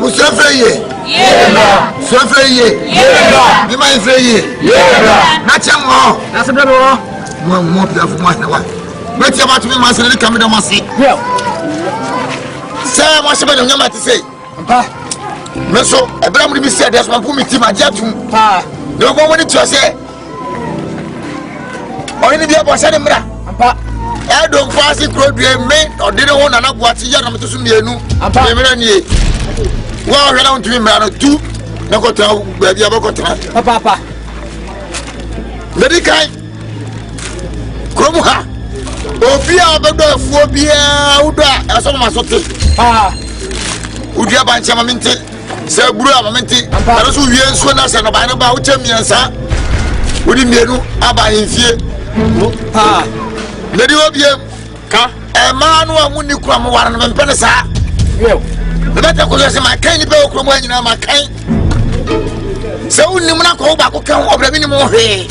Abusa freye. Yeah. So freye. Yeah. Be my freye. Yeah. Na chamo. Na se brado. Mo pia fu mo na wa. Wait about me man say come do masi. Yeah. Say mo se be no nyama ti say. Pa. Me so ebra mo bi say des man pu mi ti ma jatum. Pa. No go woni to say. Oni bi abo say mra. Pa. I don't pass it through the main or didn't want to know what you are to me. No, I'm well, I don't dream around two. No, go to baby about Papa. Medical Kromuha. Obia, Baba, Phobia, Uda, as some must ah, Udia Banchaminti, Sir Bura Minti, and also we are so nice and about 10 years, sir. Would you know about in fear? Ah. Lady Obiam, a man who won you come one of them penisa. The better could my kind bell from when you know my kind. So, Nimana go back, come over minimum hay.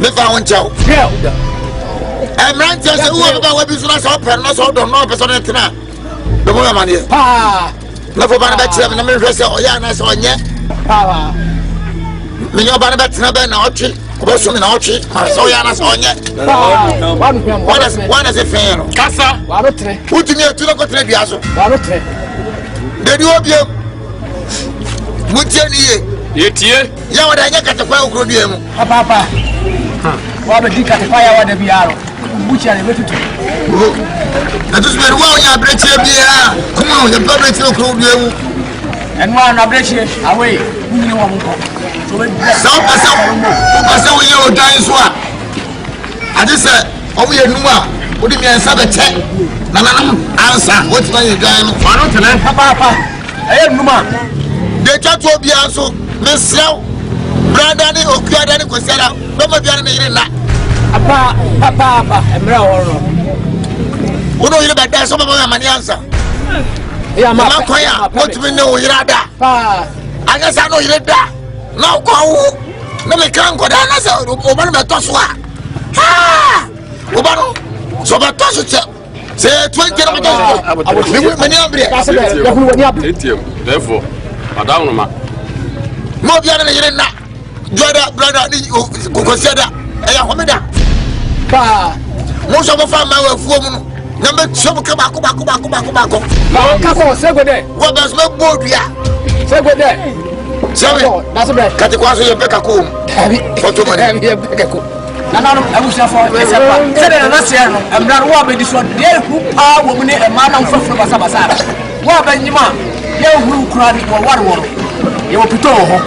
The found child. A man tells you about what is not open, not so don't know, but on it. The woman here. Ah, never been about 7 minutes or Yanas on yet. Ah, me no bad about Naban. Question in Archie, so Yanas on yet. One is a fair. Cassa, put me to the Cotrabiaso. Did you obey? Mutiani, yet, Yawa, I get the fire crodium. Papa, what a dick at the fire, what a biaro, which I never took. I just went well, you break your beer. Come on, the public no crodium. And one of the away. So we know dying swap. I just said, oh, we are Numa. What do you mean, Sabbath? Nana, answer. What's my time? I don't tell Papa. I am Numa. They chat will be also Miss Yow, Brandon, or Gladani was set up. No more than Papa, and Brown. Who know you about that? Some of my money answer. Yeah, my choir. What do we know? You're that. I guess I know you're that. No go. No me can't go down as a woman by Toswa. Ha! Ubano. So by Toswa. Say 20 kilometers. I would live with many of them. Therefore, Madame, more than a year now. Brother, you consider a homeda. Pa. Most of the family woman. Number some come back. No, say good day. What does no board ya? Say good day. Sorry, that's a bad category. You pick a cool. For 2 months, you pick a cool. No, I wish I for I'm not warming this one. Dear, who are women and man from Sabasara? What about you, man? You who cried for 1 wall. You will put over.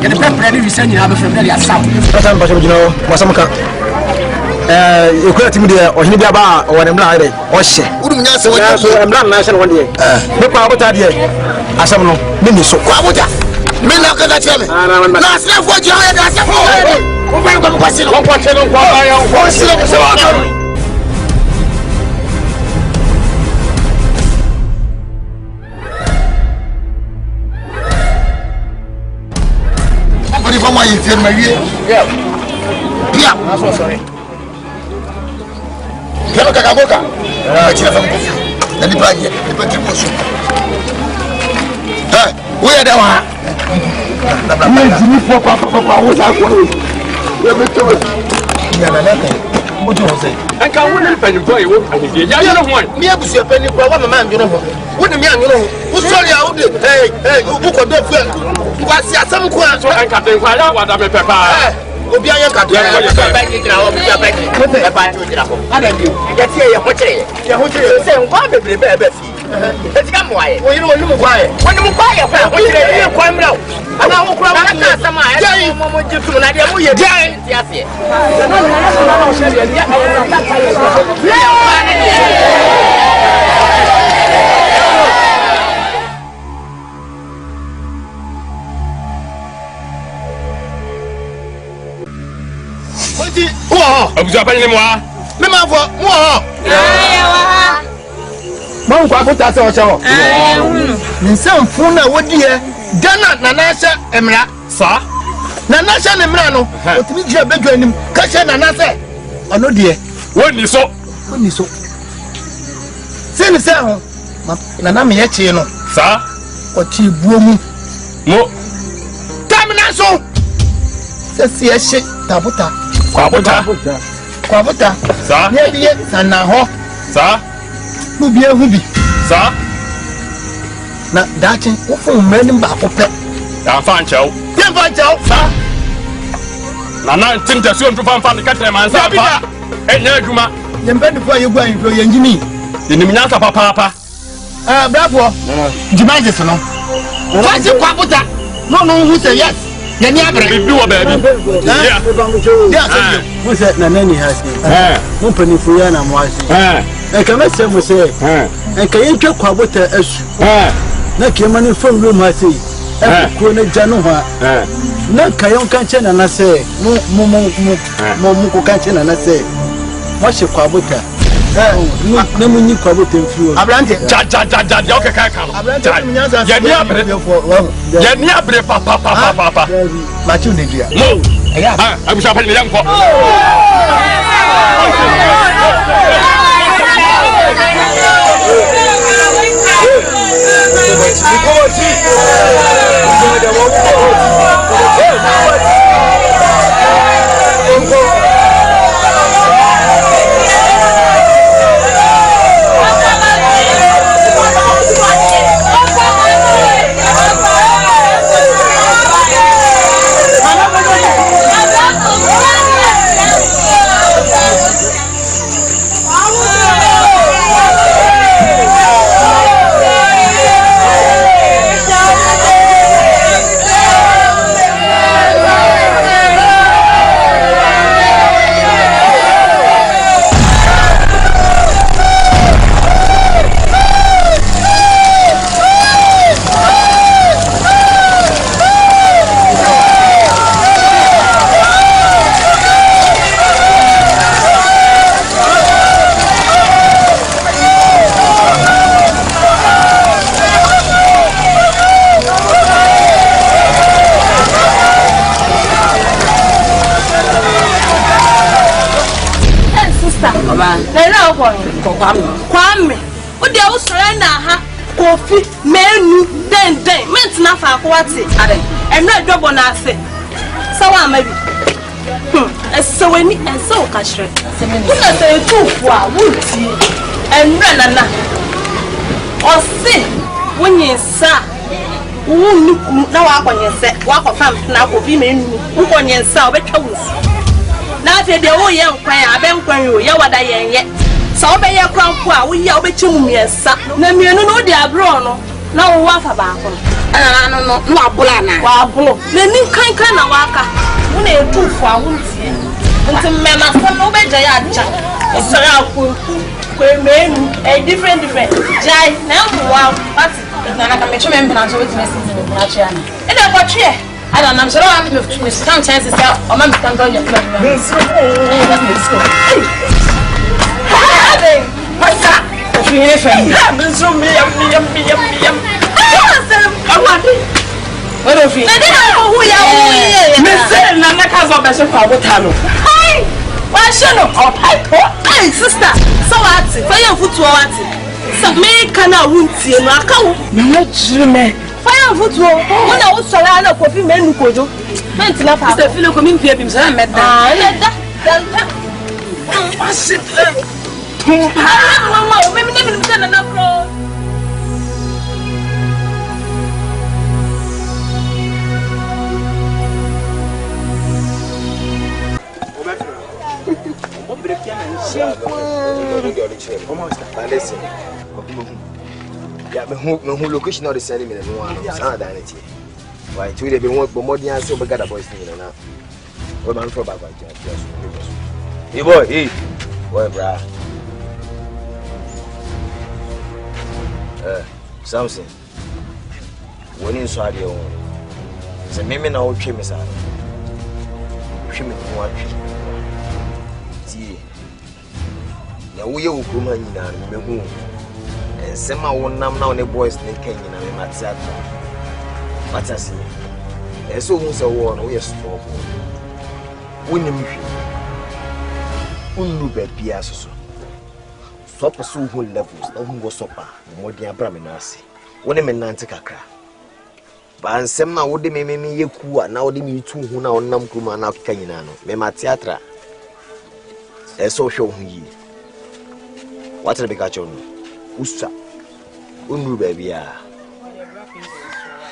Get a pepper ready to send you out of familiar sound. But you know, Wasamaka. You could have me or Hibaba or I'm not or shit. Wouldn't you say I'm not national one day? No problem with that. I saw no Miniso. Me not gonna tell me. Last night what you had, that's a whole. We're going to question on what you don't want. But if I'm in film, yeah. I'm so sorry. Hello, Kakaboka. And the bag, the petty motion. Where the one? I can't win a penny for you. I don't want me to see a penny for one man. You know, wouldn't me, you know, who's sorry out there? Hey, who could do it? What's your some questions? I can't think what I'm a pepper. Obianya ka dia ko je ba ni gira o bi ba ni e ba ni o gira ko ada bi ya tie ye ho kire se nkwa bebre be be fi e ti ka mo aye wo yiro wo kwa ye fa wo yire ni kwa mra o ana wo kura wo ka sama e mo ji tum na dia mo ye dia ti ase na o se dia ya ta ta ye Abuja pani moi. Me ma fo moi. Mo kwa buta se o se o. Nsem fun na wodi e Ghana na na hye emra sa. Na na hye ne mra no. Otimi gira bedwa anim. Ka hye na na se. Ono de. Woni so. Sin se ho. Na na me ye chi no. Sa. oti buomu mo tamina so sesi ehye tabuta kwabuta sa ye die sana ho sa mu bi ehu bi sa na dachi wo fun mani ba ko pe ya fa nchao sa na ntimta so mfa mfa ka tena man sa pa enya adwuma ye mbedi fo ye gwan fo ye njimi yenim nyansa papa bravo jimaje so no wasi kwabuta no hu say yes ye ni abre bibi wo baabi yeah mo se na nani hasi mo panifu ya na mo hasi kama se mo se ka yentwa kwabuta asu na kema ni fam room hasi ko na janu ha na kayon kanche na na se mo ko kanche na na se mo se kwabuta na munyi kwabuta mfiwo abrante ja okay kai kan ya ni abre papa ma chu ne dia no abusha pa ni yanko Kwame, o de o sore na ha kofi menu den mint na fa ko ate ade emre dobo na ase sawa ma bi eseweni enso ka hire kuna te tufu a wuti emre na o se wonye sa wonu na wa konye se wa ko fam na kofi menu wo konye sa obetwa wusu na te de wo ye nkwan abenkwan yo ye wada yenye so obeye kranko a wo ye obechimu miensa na mienu no de abro no na wo afa ba ko no abula na wa abulo na ni kankan na waka wo na etufu a wo ntie nti mmema sam obeja ya acha isore akwu menu different jai na wa party na ka mecho membena so wetin message na chia na e da ko tue I don't know, I'm sure I'm going to some chances out. I'm going to go. Let's go. What's that? What's your friend? I'm so me. What of you? I don't know who you are. Mister, I'm not going to say for what time. Hi. Why should I? Hey, sister. So what? For your foot to what? So me can I won't see you. I can't. Not dream. Fire football. When I was sorry, I know coffee men who go. Meant to laugh at the fellow coming here. I'm sorry, I met that. What's it? Mama, maybe never done enough. Yeah, me location not sending me the one. Sound identity. Why, two they be one more than so we got a boys thing now. What man for back? Hey boy, hey. Boy, brah. Something. When you saw the own. Say me now trim me sir. Trim me one trim. See. Now we will come in and me Sema wonam na one boys ne kenyi na me matiata matasi eso hu se wo no we stop wonim hwi unu be bia soso stop so hu levels na hu go sopa modi abra me na ase woni me nante kakra Ba nsem na wo de me yeku a na wo de me tu hu na wonam kuma na ka nyina no me ma theatre eso hwe hu yi what the bigger chon usa unu ba bia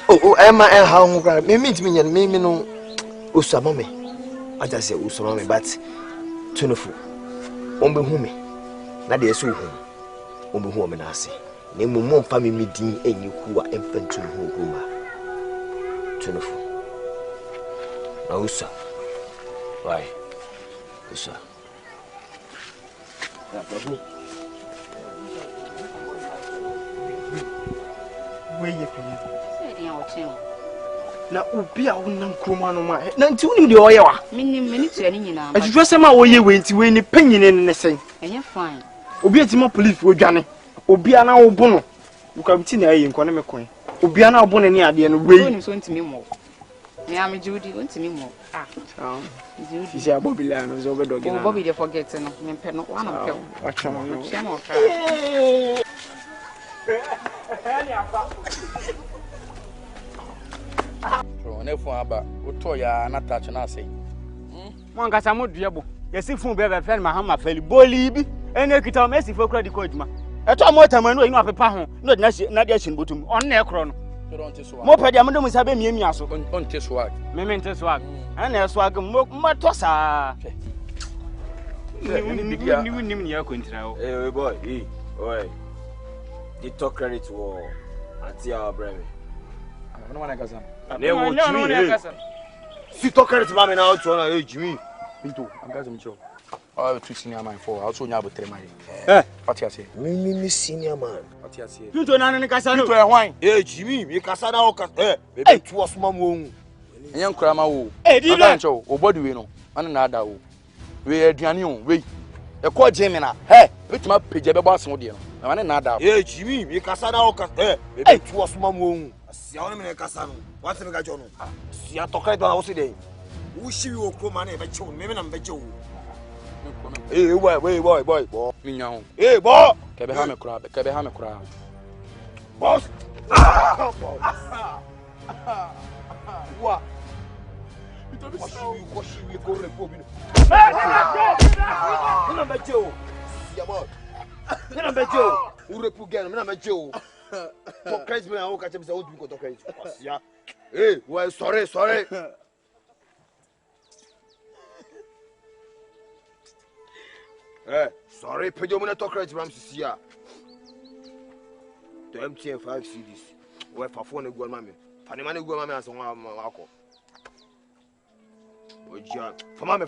oh ema e ha hu kra me ntimi nyen me no usa mame aja se usa mame but tunufu ombe hu me na de eso hu ombe hu me na ase na mumu mfa me medin enyiku a emfantu hu kuma tunufu na usa why usa weye penye na obi a wonam kroma no ma na nti wonim de oye wa mini tia ni nyina adwudwe sema oye we nti we ni panyine ne sen enye fine obi atima police odwane obi ana wo bo no ukabiti na ayi nkone mekon obi ana wo bo ne ne ade no we wonim so ntimi mo me am Judy ntimi mo Judy si abobila no zo be dogi na Bobby dey forget no me pe no wana pe acha no no ka ne fun aba oto ya na touch na say mo ngasa mo duebo yesi fun be fe ma hama feli boli bi ene kita o mesi fo kura di ko aduma eto mo tamanu inu apepa ho no na dia shin botum on na ekro no mo pe dia mo dem sabe miamia so on te swag me nte swag ana swag mo to sa ni ni ya ko ntira o hey boy oi the talk credit wo ati our brother no wana kasa ne wo Jimmy si talk credit ba me na o to na Jimmy into agaza mcho oh two senior man for also nya abotre man what you say me senior man what you say pinto na ne kasa no pinto e hwan Jimmy me kasa na o kasa be tu osoma mo hu enye nkura ma wo di na ncho o body we no ana na ada wo we aduane o we e ko Jimmy na betima page be bo aso de no ana na ada Jimmy me kasa na o kasa be tu osoma mo hu asia wona me kasa no what me ga jo no asia talk credit na o se de wo shiwi o kroma na e be chewo me na me be chewo boy minya ho boy kebe ha me kura boss wa Koshi go repo bi no na bejo ya boy na bejo u repo gen na bejo to crazy me o ka che be say o du ko to crazy ya well sorry sorry pejo mo na to crazy ram sisia to MTN 5 CDs we fa phone go ma me fa ne ma ne go ma me aso wa akọ oja fama me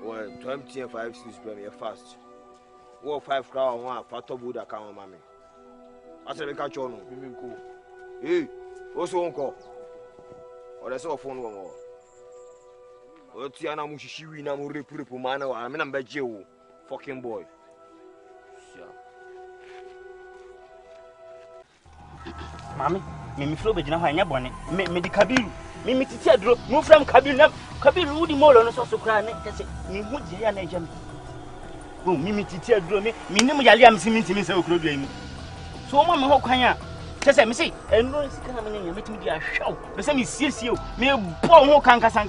well to MTN 5 CDs be me fast wo 5 crown one fa to boot account ma me ase be ka cho no bi mi nko o so nko o le so phone wo mo o ti ana mu shishiwi na mu repu ma na wa me na mbeje wo fucking boy mami me flo be jina ho anya bone me di kabiru me titi aduro mu from kabiru na kabiru wudi molo no so kra ne kese me hu je ya na eja me bo me titi aduro me nim yale am simi se okro dua mu so mo me ho kwan a kese me sei eno sika na me nya metimi di ahwaw me se me siesie o me bo ho kankasa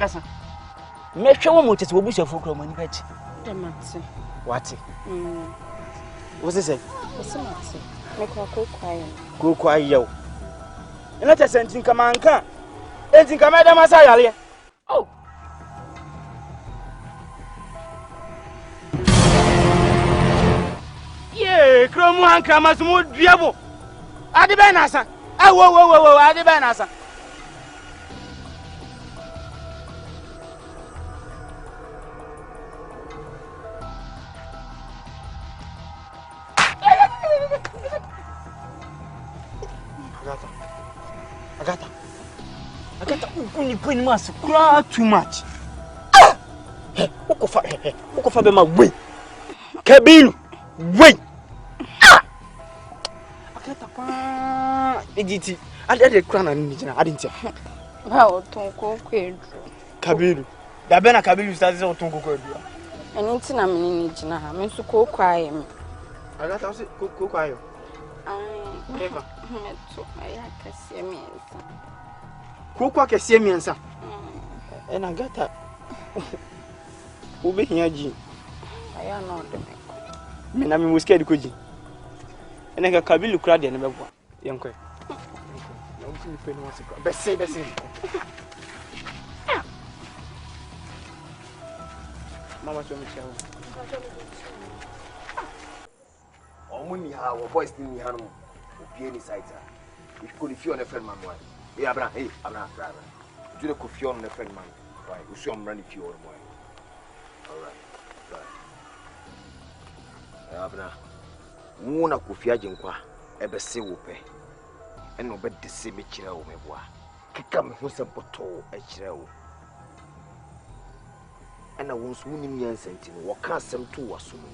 me hwe wo mo tete wo bushafo kro mani bachi demate wati wo se se mate me ko kwa yo ina ta sentin kama anka entin kama da masa yale oh ye kromu anka masumu duabo ade be na san wo ade be na san Agata, uni put mas cry too much. Ukofa be ma we. Kabiru, we. Agata pa. Ejiti, ade cry na ni jina, adintia. Ba o ton ko kwedu. Kabiru. Da be na Kabiru start say o ton ko kwedu. Eni nti na me ni jina ha, me so ko kwaye me. Agata say ko kwaye. Eva. Meto. Aya kase miensa. Koko kase miensa. And I got that. Ube here, G. Aya no de me. Me na me scared ko G. And I got Kabilu crowd and never one. Young quick. No, you pay no secret. Best say. Mama told me to Omuni ha wo boys ni ha no. Opie ni site. If could if you on a friend man boy. Hey Abra, brother. You the coffee on the friend man. Right. You see I'm running if you on boy. All right. Hey Abra. Wo na coffee agenkwa ebe se wo pe. Eno be de se me kire wo meboa. Kika me ho se boto e kire wo. Ena wo nso nim nyansenti no wo ka asem to waso no.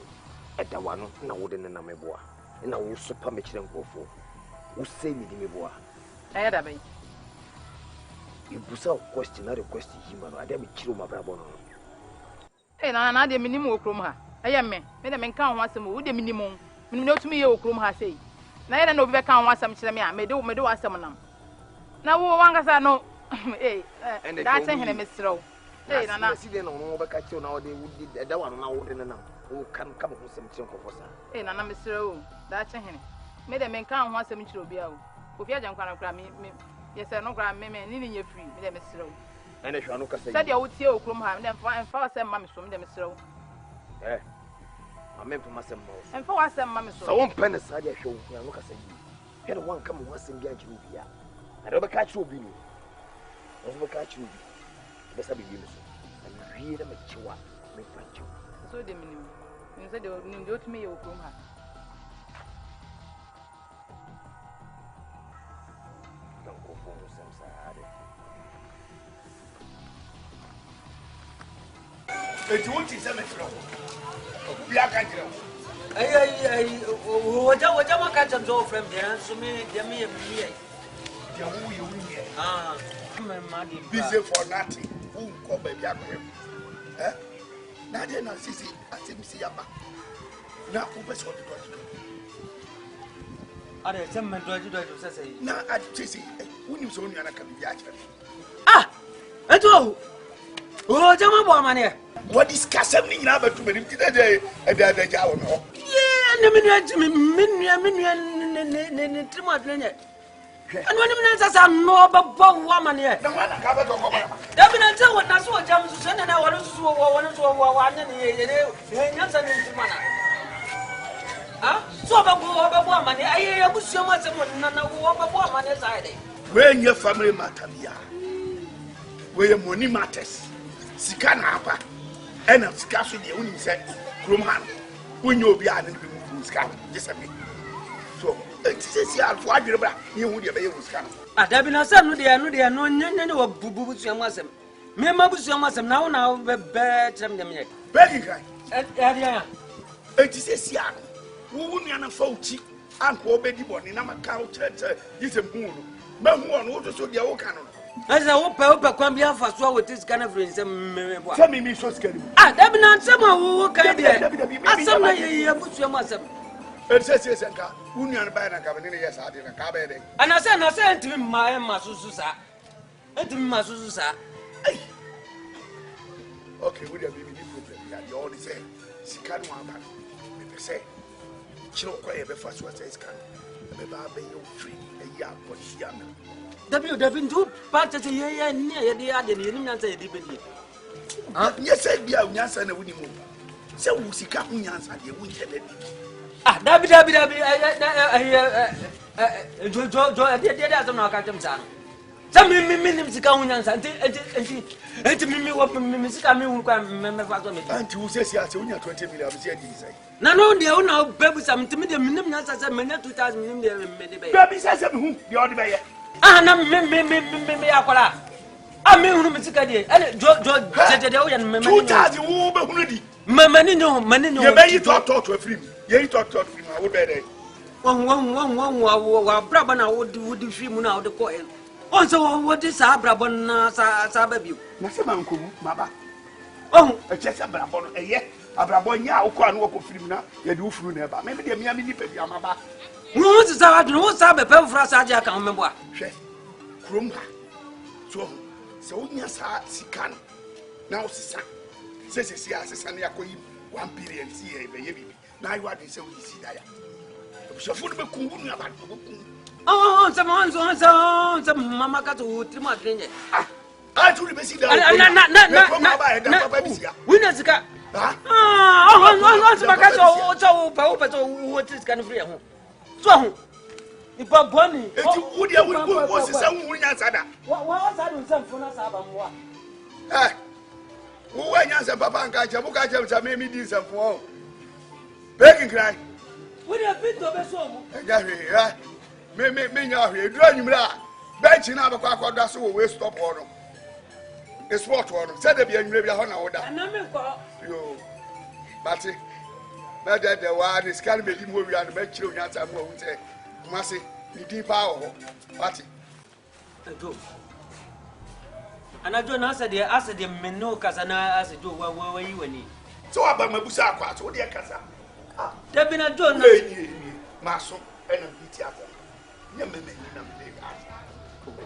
Eda wano na wo de ne na meboa. Ena wo so pa me kire nkofo. Wo se mi di meboa. Aya da be. You busa question na request him no ade me kire ma brabo no. Na de minim okrom ha. Aya me de me nka ho asem wo de minim. Minim na otumi ye okrom ha sei. Na yeda na obi be kan ho asem kire me a me de asem nam. Na wo wangasa no da ten hene mesrew. Na si de no no be ka kire na wo de eda wano na wo de na wo kan kam ho asem kire nkofo sa. Na mesrew da ten hene. Me de me nka ho asem kire obi a wo. Ofi ajankwa na kra me yes no kra me ni nye free me de mesrew. Ene hwa no kasa yi. Sadia wo tie okrom ha me de fa asem ma me so me de mesrew. Amem to masem ma wo. Emfa wa asem ma me so. So won pen sadia hwe wo no kasa yi. He no wan kam ho asem bi ankire obi a. Na de be ka kire obi ni. Wo be ka kire obi. Be sabi bi me so. Na wie na me chiwa me fa chiwa. So de minim. Ni se de ni de otumi ye okrom ha. Eti wonti se me fro. Bia ka jira. Waja makata mzo frame there so me de me mi ai. Dia wu ye. Me magi. Busy for nothing. Who ko ba bia ko. Na de na sisi atim si yaba. Na ku be so do. Are sem me do say. Na atisi unim so onu ana ka bia kire. Eto. Jama bo amane. What discuss me nyina ba tu menim ti de ja wo no. Ne minua trimo adrenye. Anu ni na sasa no ba bo wa amane. Na wana ka ba to ko ba. Da bi na te wona so jam so na wona so wa anya ne nyansa ne trimo na. So ba bo amane aye abusuo ma se mo na wo ba bo amane side. We nye family matter bia. We money matters. Sika na apa. Ena sika so de unim se krom han. Wonye obi a ne bi mu sika jesemi. So, etisi alfo adwere bra, ye hu de be ye sika. Adabi na se no de no nyanya wo bubu suam asem. Me ma busuam asem na wo na be trem dem ye. Begi kai. Adia. Etisi alo. Wo nua na fa uchi. Anko obedi boni na maka o chete jesem hu no. Ba hu ono wo so de wo ka no. Asa wo pa kwa bia fa so wo tis kana free nsem me bo. Fa mi so skari. Dabi na nsem wo ka de. Asem na ye busuam asem. Etisi senka. Wo nua na ba na ka be ne yes ade na ka be de. Ana se na se ntimi ma susu sa. Ntimi ma susu sa. Okay, we dey be the problem. You all say sika no aba. Me be say chiro kwa e be fa so say sika. Be ba be you free e ya potia na. Dabi ndu part say ye ne de ade ne nim nyansa ye di be di. Nye say bia nyansa na wuni mu. Say wo sika ho nyansa de wo nche na di. Dabi jo de asem na ka tem sa no. Sa mi nim sika ho nyansa enti mi wo mi sika mi hu kwa me fa so me. Anti wo say sia say wo nya 20 million be say di say. Na no de wo na babu sam ntimi de nim nyansa say me na 2000 nim de me de be. Baby say me hu de odi be ye. Na me akola. Me hu me sika de. Ele jo de wo ya me 2000 wo be hu di. Mani no. Ye be yi talk afrim. Ye talk afrim wo be dey. Wa braba na wo di film na wo de ko en. On so wo di sa braba na sa ba bi. Na se man komu maba. E che se braba no eye. Abrabo nya wo ko anu wo ko film na ye de wo furu na ba. Me de me ni pe bi amaba. Who is our no sabe pe fra sa ja kan me boa. Hwe. Krom ha. So nya sa sikan. Na osisa. Se asesa na yakoyi 1 period si e be ye bibi. Na you adu se we si da ya. So fu be kungu nu aba ko kungu. Some mama got to Trima Kenya. I told you, Bessie, winners. What is kind of free? So, if I'm bunny, would you was some winning answer? What was I doing some for us? Eh, who went answer Papa and Kajamuka made me do some for begging cry. Would you have been to the song? Me nya hwe dura nyumra bench na abakwa akoda so we stop ono e sport ono say da bia nyumra bia ho na woda na me ko yo bati na de wa this can be mo wi and be kire onya ta mo hu say kumase ni din pa ho bati do anajo na asa de menno kasa na asa do wa yi wani so aba mabusa akwa so de kasa da bi na do na maso ena biti akwa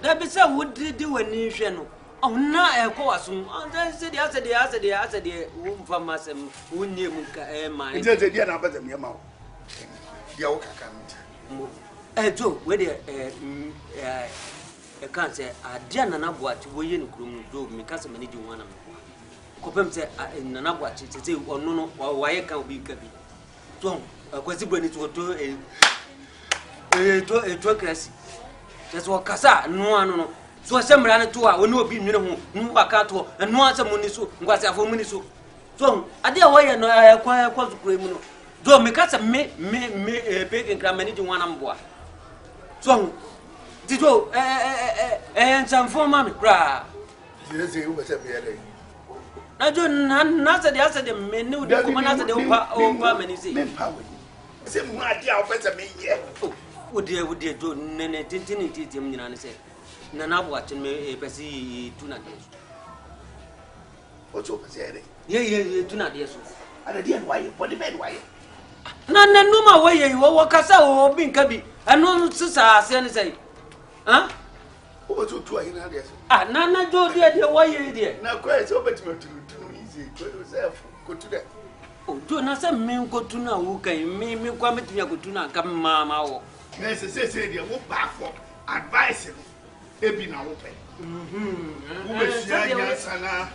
that be so would do when you know. Oh, not a course. I said, the room for myself, who knew my dear number than your mouth. Yoka can't. A joke, whether I can't say, I dare not watch William Groom do me custom managing one of them. Copem said, in an watch, it is or no, or why I can't be cabby. So, a question to do a truckers. That's what Casa, no. So, some ran to our no be no Wakato, and no answer Munisu, was a for Munisu. So, I dare why I acquire quite criminal. Don't make us a me big and cram managing one on board. So, did you and some for mammy cry? I don't know the answer the menu, the command answer the old many say. Same idea of better me yet. Would you do Nene Tintin and say, Nana watching me a passy 2 days. What's over there? Yeah, 2 days. And I didn't why for the bed why. None no more way you walk us out or being cabby. I know Susa say. Huh? What's to 2 days? Ah, Nana do the why you did. Now, quite so much to easy to yourself. Go to that. Oh, do not say me go to now who can me come to your good to now come, mamma. Yes, say they will back for advice. Ebi na open. Who is Yana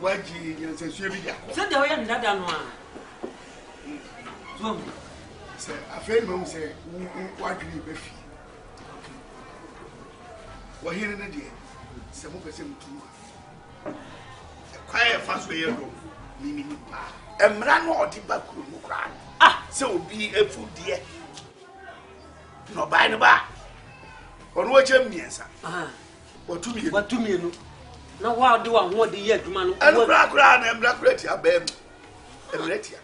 Waji and Shabia? Said the way and that one. So, say, a friend will say, what do you be? Well, here in the day, some of us to a quiet fast way ago, meaning and ran or deep back room. Ah, so be a food dear. No by the bar. On what you mean, sir? What to me? Now, why do I want the year, man? And black crown and black red, I beg. And let you.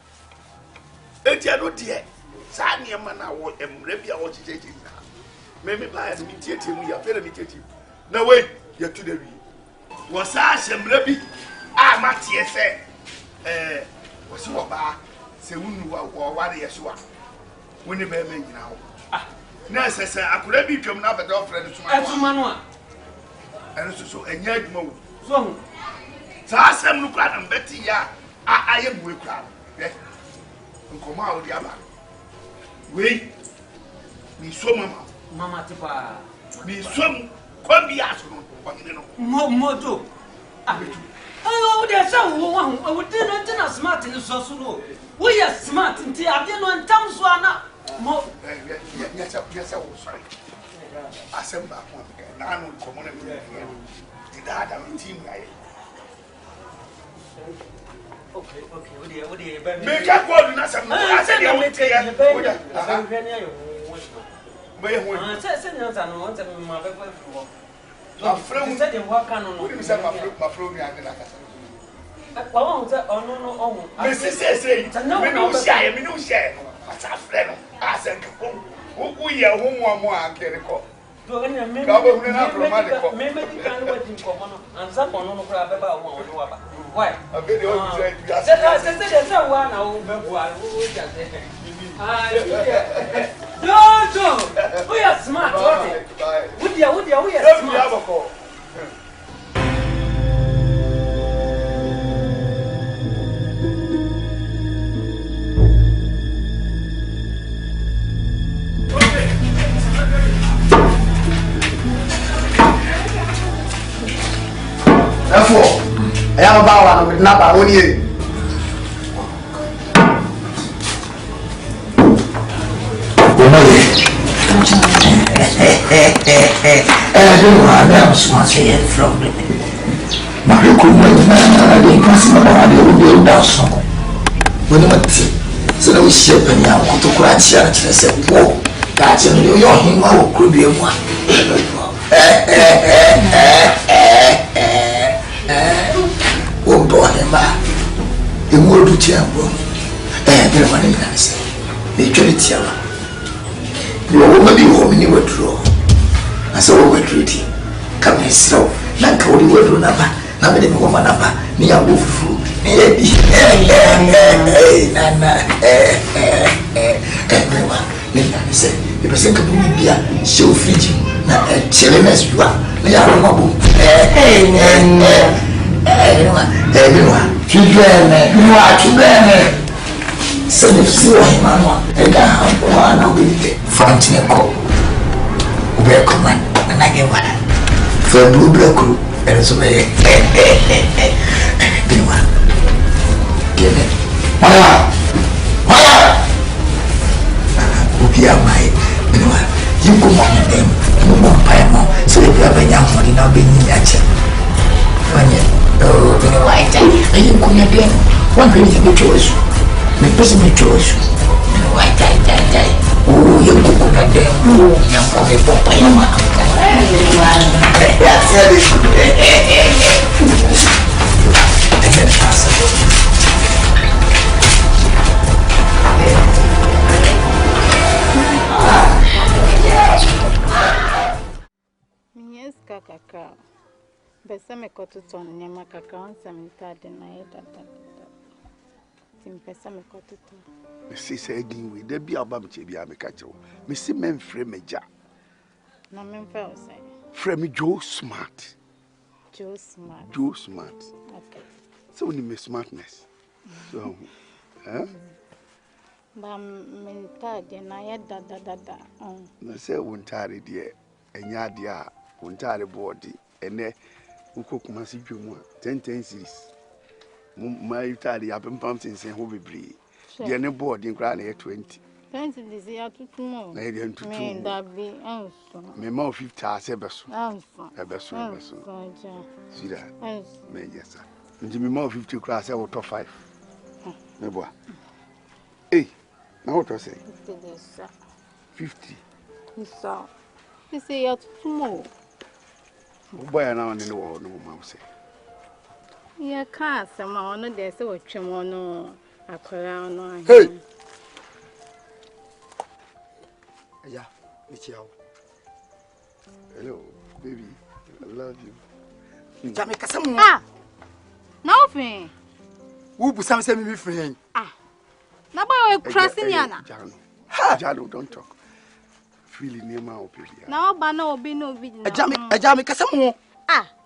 It's your dear. Sani a man, I want and rebia what you take. Maybe by a meeting, we are very meeting. No way, you're to the real. Was I some rebby? Ah, Mattia said, was you about? Say, what is you are? When you bear me now. Nurse said, I could have become another dog friend to my man. And so, and yet, more. So, I said, look at them, Betty, I am with crowd. And come out the other. Wait, me so, Mamma Tipa, me some, come be asked, Moto. Oh, there's someone who didn't smart in the social. We are smart until I didn't want Tom's one. Yes, I was sorry. I sent back one again. I don't come on and did that. I'm team. Okay. What do you make up what I said? I will take it. My friend said, you walk on my friend. No share. What's our friend? I said, we are home more. I can't recall. Maybe you can't wait in common and someone on the crab about one. Why? A video said, one. I will be one. Don't We are smart. We are smart. Therefore, I am about one with Napa only. I don't know how I'm smart here from it. But you couldn't be possible. I will be down some. When you want so we ship and you want to cry, I said, whoa, that's a new young him could be one. Oh, boy, the more to tell everyone in us. They try to tell you are woman, you home in your draw. I saw what treaty. Come and slow. Not how you were doing up. Not many woman up. Near Wufu. Everyone, Nina said, the person can be a show Fiji. Not a chilling as you are. They are mobile. Everyone, children, you are children. So if you see Mama, and I have one with the fountain call. Welcome, and I get one. For a blue black crew, and so they one. Give it. Fire! Okay, my anyone. You go on them, you won't pay more. So if you have a young one, now being in that chair. Oh, in a white time, and you couldn't again. One thing is a good choice. The person may choose. Why die? Oh, you could not do. Young for the Papa. Yes, Kaka. Besame kotuton nyama kaka onsa mintade na yeda dada. Timpesa me kotuton. Me see say din we da bia ba me che bia me ka chewo. Me see men frame meja. Na men fa o say. Frame Joe Smart. Joe Smart. Joe Smart. Okay. So we need smartness. So, Ba mintade na yeda dada. Na say wontare de enya de a wontare body ene ukokuma si dwomu 10 series. My tari apempam sense ho bebre. De ne board nkra na 20. 20 this year tutumo. Na de ntutu. Me dabi enso. Me ma 50 asebeso. Enso. Ebeso. See that? Enso. Me yes. Nti me ma 50 kra say wo top 5. Me boa. Eh, na what say? 50. So. You say you tutumo. Boy na one no wo no ma say. Yeah, can't some on there so Chimono a crown. Hey! Yeah, it's you. Hello, baby. I love you. Jamaica, some Nothing. Who put some semi friend? Nobody crossing Yana. Jano, don't talk. Feeling near my opinion. Now, but no, be no video. A Jamaica, some more.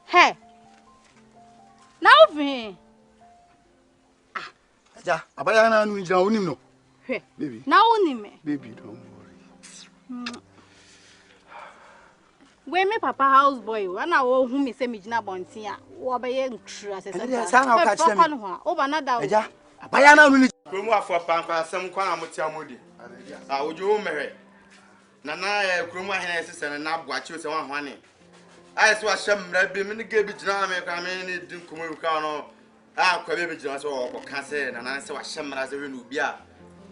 Hey. Nothing. Ja, abayana nu njira onim no. Baby. Now onim. Baby, don't worry. Where me papa house boy, when I wo hu me say me gina bontin a, wo be ye ntru asese. Sa na o ka kire me. O ba na da. Ja, abayana nu Kromu afọ pankwa asem kwa na moti amodi. Ojo mehe. Na kromu ahena esese na aboachi se wan hwane. I saw a sham rabbi, many gave it now. I mean, it didn't come with Cano. I quite baby Jones or Casse, and I saw a sham as a renubia.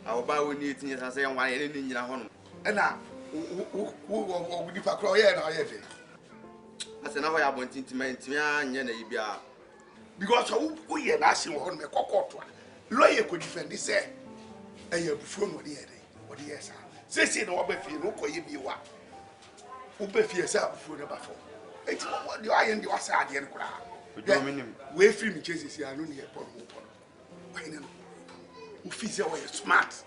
I will buy with it and say, why anything in your home. And now, who will be for Croy and I have it? I said, now I want to make me and because we are asking on the court. Lawyer could defend this, and you're before what the yes, say, no, but you know, you be what? Who pay for yourself before the buffer? It's what the iron you are sad and crowd. We free me cases here, I don't hear upon who feels away smart.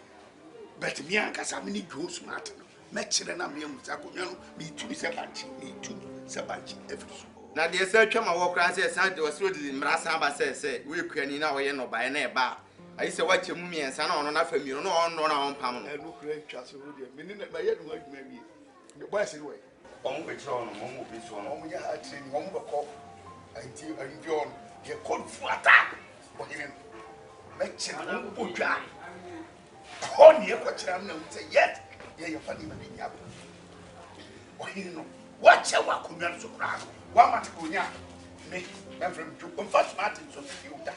But me and Casamini go smart. mɛkyerɛ na meamusa akonnwa no meetumi sɛ bankye meetumi sɛ bankye ɛfiri so na deɛ sɛ atwa ma wɔkora sɛ san de wɔsoro de mmara san ba sɛ woekuani na wɔyɛ nɔbaeɛ na ɛba ayi sɛ wakyɛ mu mmiɛnsa na ɔno na fa mmienu na ɔno na ɔmpam no ɛno kora atwa so ho deɛ mene na mayɛ no ho adwuma wie bɔyɛ sɛ no wɔyɛ ɔmo bɛkyerɛ ɔno ɔmo bi so ɔno ɔmo yɛ akyerɛ ni ɔmo bɛkɔ anti anvi ɔno yɛ kɔ fu ata ɔhene no mɛkyerɛ no ɔmo bɔ dwa ɔne yɛ kɔkyerɛ no na sɛ yɛt yɛyɛ fa ne ma ne nya ɔhene no wakyɛ wɔ akonnwa no so koraa no wama te konya me ɛmfrɛ m dwo ɔmfa smart nso yɛ da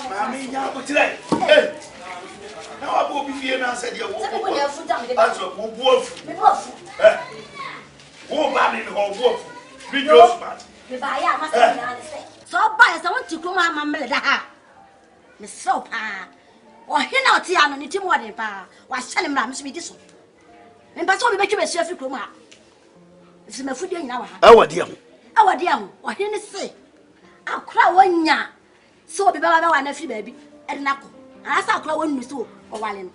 Mami, ya butire. Eh. Na wa bo bi fie na se de wo. Se ko na fu dam de ba. Aso wo buafu. Me buafu. Eh. Wo ba mi ho buafu. Bi jo smart. Me ba ya ma se na se. So ba se won ti kro ma mele da ha. Me so pa. O hina o ti ano ni ti mo de pa. Wa hye ne mra me so bi di so. Me ba so bi betwe be su afi kro ma. Se ma fu de nyina wa ha. Awade am. Awade am. O hina se. Akra wonya. So be baba wa na fi baabi e de nako anasa akora wonu so o wale no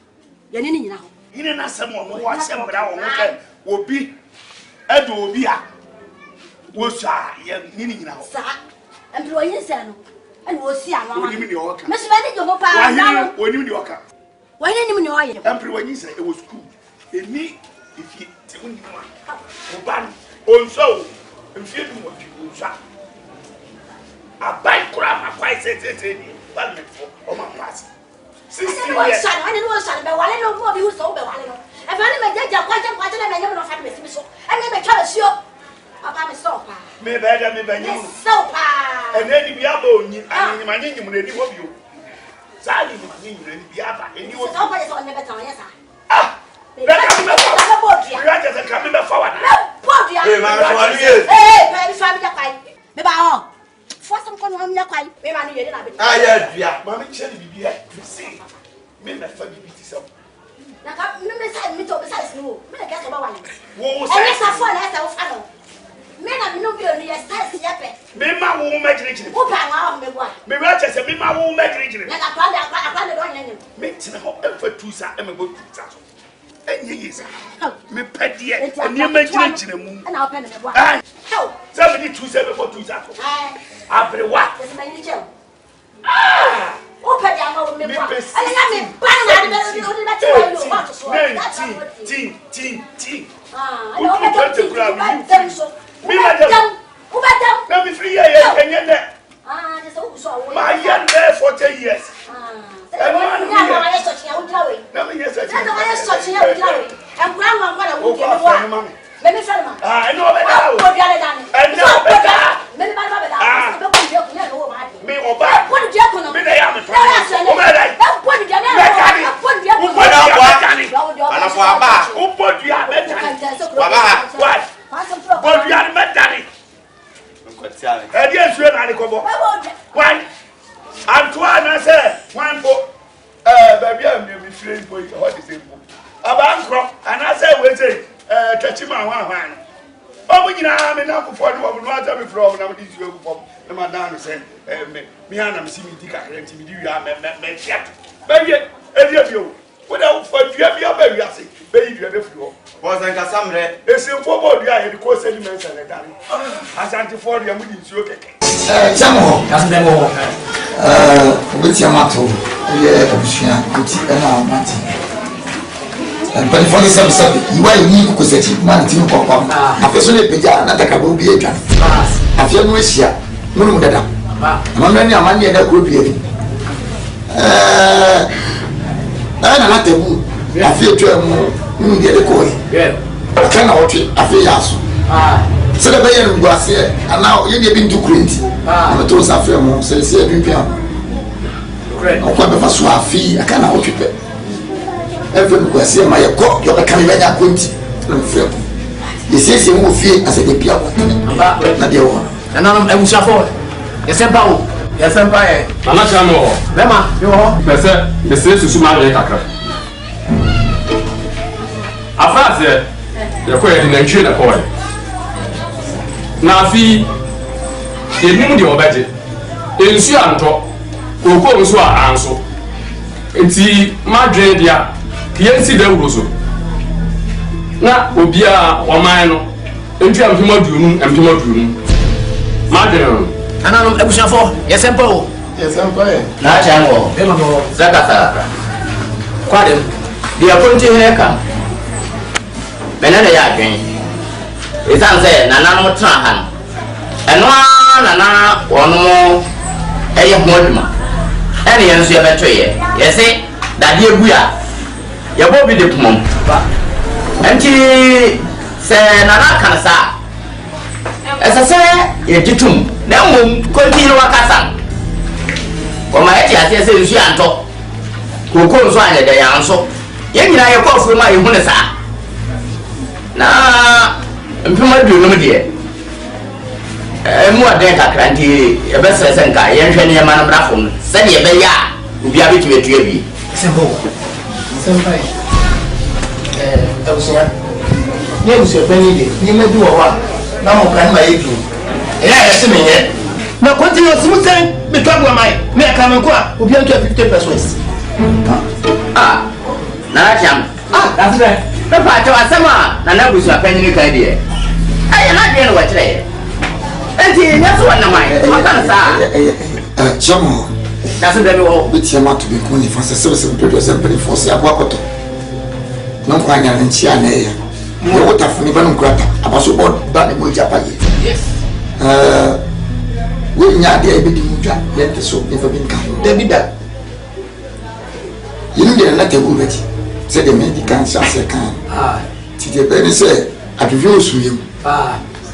ye ni nyina ho yine na sem o mo wa sem bra wo kan obi edo obi a wo sa ye ni nyina ho sa emplo yin se no ene wo si ano ama me so ba ni jo ho pa na onim ni oka wa ni ni o ye emplo yin se e wo school eni ifi te woni ma o ban on so mfie du mo fi o sa abai kura ma kwai se ni parliament for o ma pass 60 years ani no san be wale no mo bi hu so be wale no e fa ni me jaja kwa na me nyem no fa me simi so ani me twa suo papa me so pa me be da me be nyem so pa ene ni bia ba onyi ani ma nyem na ni ho bi o sa ni ma nyem na ni bia ba eni wo so pa ye so ne be tan ye sa ah be ka me fa bodia ya je ka me fa wa na bodia eh ma so ali eh be fa mi ja kwai me ba ho Force come on ya kwai. Me ma no ye na be. Ah ya dua. Ma me kire bibia. Me see. Me na fa bibi ti so. Na ka me say me to be say no. Me na ka so ba wale. Wo say. E sa fo na sa wo fa no. Me na me no bi onu ye say ya pe. Me ma wo ma kire. Wo ba wa me bua. Me wa che say me ma wo ma kire. Na ka plan da do nyen. Me tina ho e fa tu sa e me go tu sa so. Enye yesa. Me pedie. Eni ma kire mu. Na o pe na me bua. Ah. Say me tu say me for tu sa so. Abrewa. Ah! O pedi ama o me bua. Ele na me ban na de o de beti wa yo wa to so. Tin. Ah, o pedi kura mi. Mi na dem. O badam. Na me free ye enye ne. Ah, de so so wo. My young there 40 years. Ah. E ma na ye so chia o dira we. Na me ye so chia. Na ye so chia o dira we. E kura nwa ngwa na wo de me wa. Me me fere ma. Ah, e no be da o. O biare da ni. E no be da. Me me ba ba da. Me oba pon dia kono me na ya me to o me dai pon dia na pon dia kono ana fo aba o pon dia me tani baba what pon dia me tani nko tiare e dia nsuo na ni kobo why Antoine say one bo baby am me free boy what is it aba nkro ana say we say twachima hwan omo nyina me na kofo no omo no ata me from na me di nsuo kofo na madam say me ana me see me di kakra nti me di wi me fiat baby e bio wo da fo dua bia ba wi ase be yi dua be firi ho wo san ka samre esimfo bo dua ye ko seli men sele dare asanti for dua mu di nsuo keke chamo kasdemo obeti amato ye obusua oti na amati but for this episode you are unique ko seti man tin ko pam afeso le peja na taka bo bi edwa afia no ehia no dada mama ni amani eda ko bi efi na na tebu afei to mu de ko aka na wotwe afei yaso se da baye no guase ana ye de bi ntu kurenti na to sa afei mu se se adwinpia okwa be fa so afei aka na wotwe pe efe no guase ma ye ko yo be kan be nya konti na mfrɛ yesese mu fie ase de bia wotene na de wo nanam ebushafo yesempa wo yesempa ye mama chamo bema yo pese bese susu ma re kakra afase ye ko ye na ntwe na ko na afi ye nim de obaje ensu anto koko nso a anso enti madwe dia yensi da wuro so na obia oman no ntwe ampimo duunu madwe no ananum ebushafo yesempa wo na chango bema mo zakata kwadem dia konti heka benana ya adwen isanze nana no tra han eno nana wono eye hoduma ene yenso ye betoye yese dade egu ya ye bo bi de pumom enti se nana kansa esese ye titum na mum konti no wakasa ko ma eti ase se nsu anto koko nso anya de yanso ye nyina ye ko furu ma ye hune sa na mpema duonum de mu aden kakra nti ye be sese nka ye nhwe ne ma na brafo se de ye be ya obi abetu etu abi sembo ebusia ne ebusia pani de ni ma bi wo wa na mo kan ma ye bi ya se menye na continue smoothing me twabu mai me aka me ko a obi anto 50 pesos na cham that's right na pa to asema na busu apanyini ka die ayi na de no wachire enti nyaso wana mai makana sa chamo that's the wo bitia ma to be ko ni fa se pedo se pele force abakoto na ko anya nchia na ya mo wotafuni ba no krata abaso bod ba ne mo japaye yes we nya de ebedi mudwa yente so efa binka debida yinu de na tebu beti se de medical science kan ti de be ni se aduvie osuyem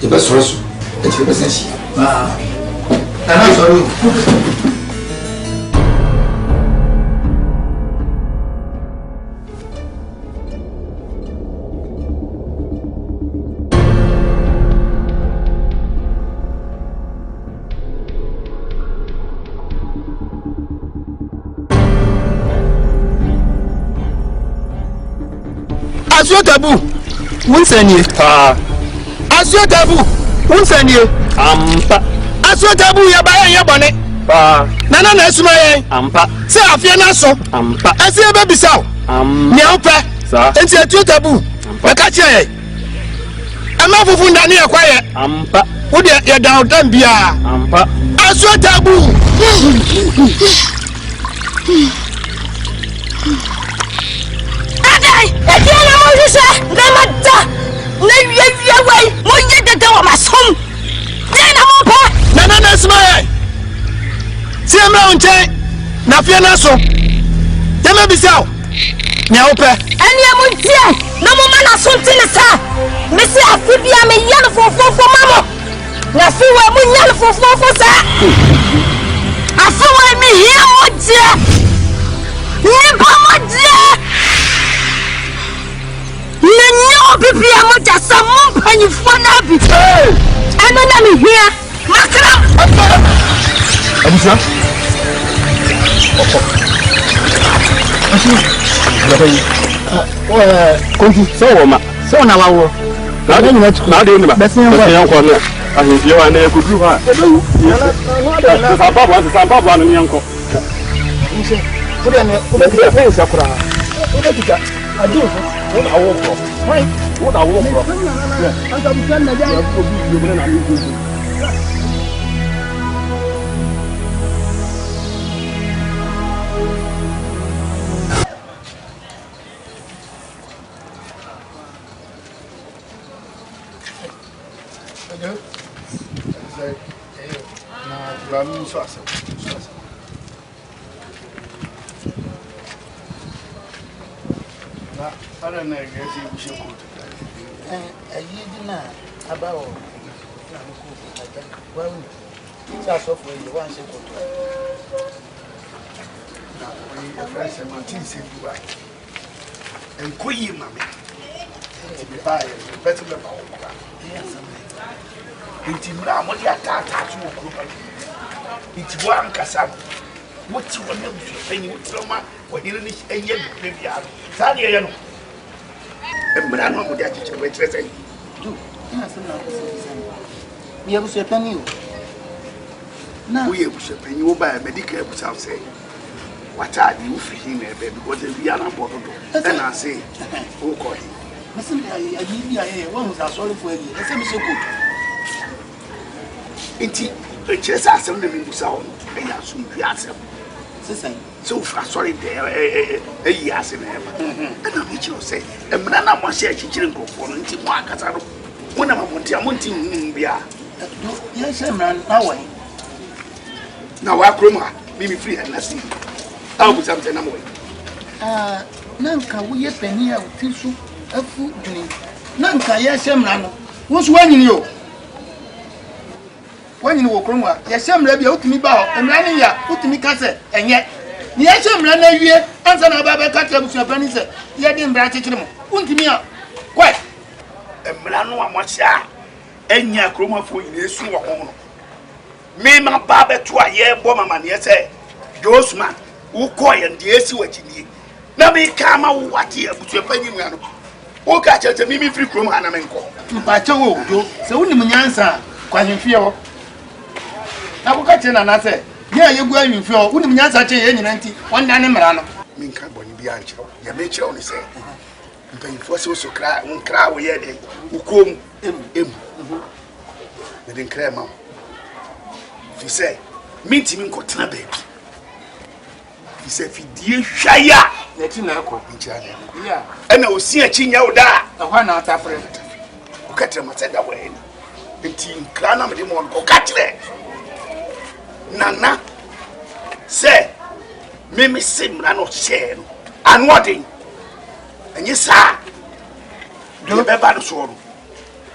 ye be soro so e ti be sensi na soro Asio tabu wunsanie asio tabu wunsanie ampa asio tabu ya ba ya bone nana na esuma yen ampa se afia na so ampa ase be bisaw ne opa enti asio tabu be ka che ama fufu ndani ya kwaye ampa wo de ya down dan bia ampa asio tabu Etiana Moses, Namata, Navia way, Moya the door, my son. Then I'm up. Nana Smile. See a mountain, Nafiana so. Tell me so. Now, and Yamutia, no man has something to say. Missy Afibia, me yellow for Mama. Nafi, we yellow for sir. I feel me here, what dear. Nenyo bibi amoja samu panifo na bi. Eno na me hia. Makra. Abusa. Konju so ma. So na wawo. Na de ni tu. Na de ni ba. Bese yan ko na. Ahie wa na ekuduru ha. Sampa bwa no nyanko. Nse. Kuda ne kuda fe sakura. Kuda tika. Adu. What I walk from? What I walk from? I'm going to tell you that you're going to be I don't know. I guess you should go. A year about well, that's off where you want to go. Now, when your friends and Martin said you right. And Queen, mammy. To be by better than our yes, it's now what you are attached to. It's one Cassam. What you want to do, and you would tell me what you need a year, maybe. Sadia, and when I know what you're waiting to say. Do, yes, we have a penny. Now we have a penny, you buy a medical without saying. What are you feeling, baby? Because we are not bothered. And I say, oh, call him. Listen, I give you one who's sorry for you. Let's say, so good. Indeed, the chess are some of the sound, and I soon be answered. So far, sorry, there, a yes, and I'm not sure say, and when I'm not sure children go for into one castle. When I'm wanting, we are. Yes, I'm now. Now, I chroma, maybe free and nothing. I'll put something away. Nanka, we have been here with tissue, a food drink. Nanka, yes, I'm Rano. What's one in you? When you walk on, yes, I'm ready to me bow and running here, put me cassette, and yet, yes, I'm running here, answer about catcher with your pennies, yet in Bratcham. Won't me up. Quite. And Milano, I'm much shy. And ya chroma for you, is so on. Me, my barber to a year, Bomberman, yes, sir. Joe's man. Who call and the AC what you need. Now me come out what here, but you're paying me. Who catch it to me free from Hanamenko. But you, so only Munyansa, quite in fear. I will catch an answer. Yeah, you're going in fear, wouldn't Munyansa change 91 Nanamarano. Minka Bonnie Biancho, your nature only say. But you force also cry, won't cry away at who come him. They didn't cry, ma'am. If you say, meet him in Cotana baby. He said, "Dear Shaya, let you know, yeah, and I will see a chin out there. The one out of it. Cut him at that way. The team Clanam demon go catch it. Nana say, Mimi Sim, I not share, and what in? And yes, sir, do you bear the sword?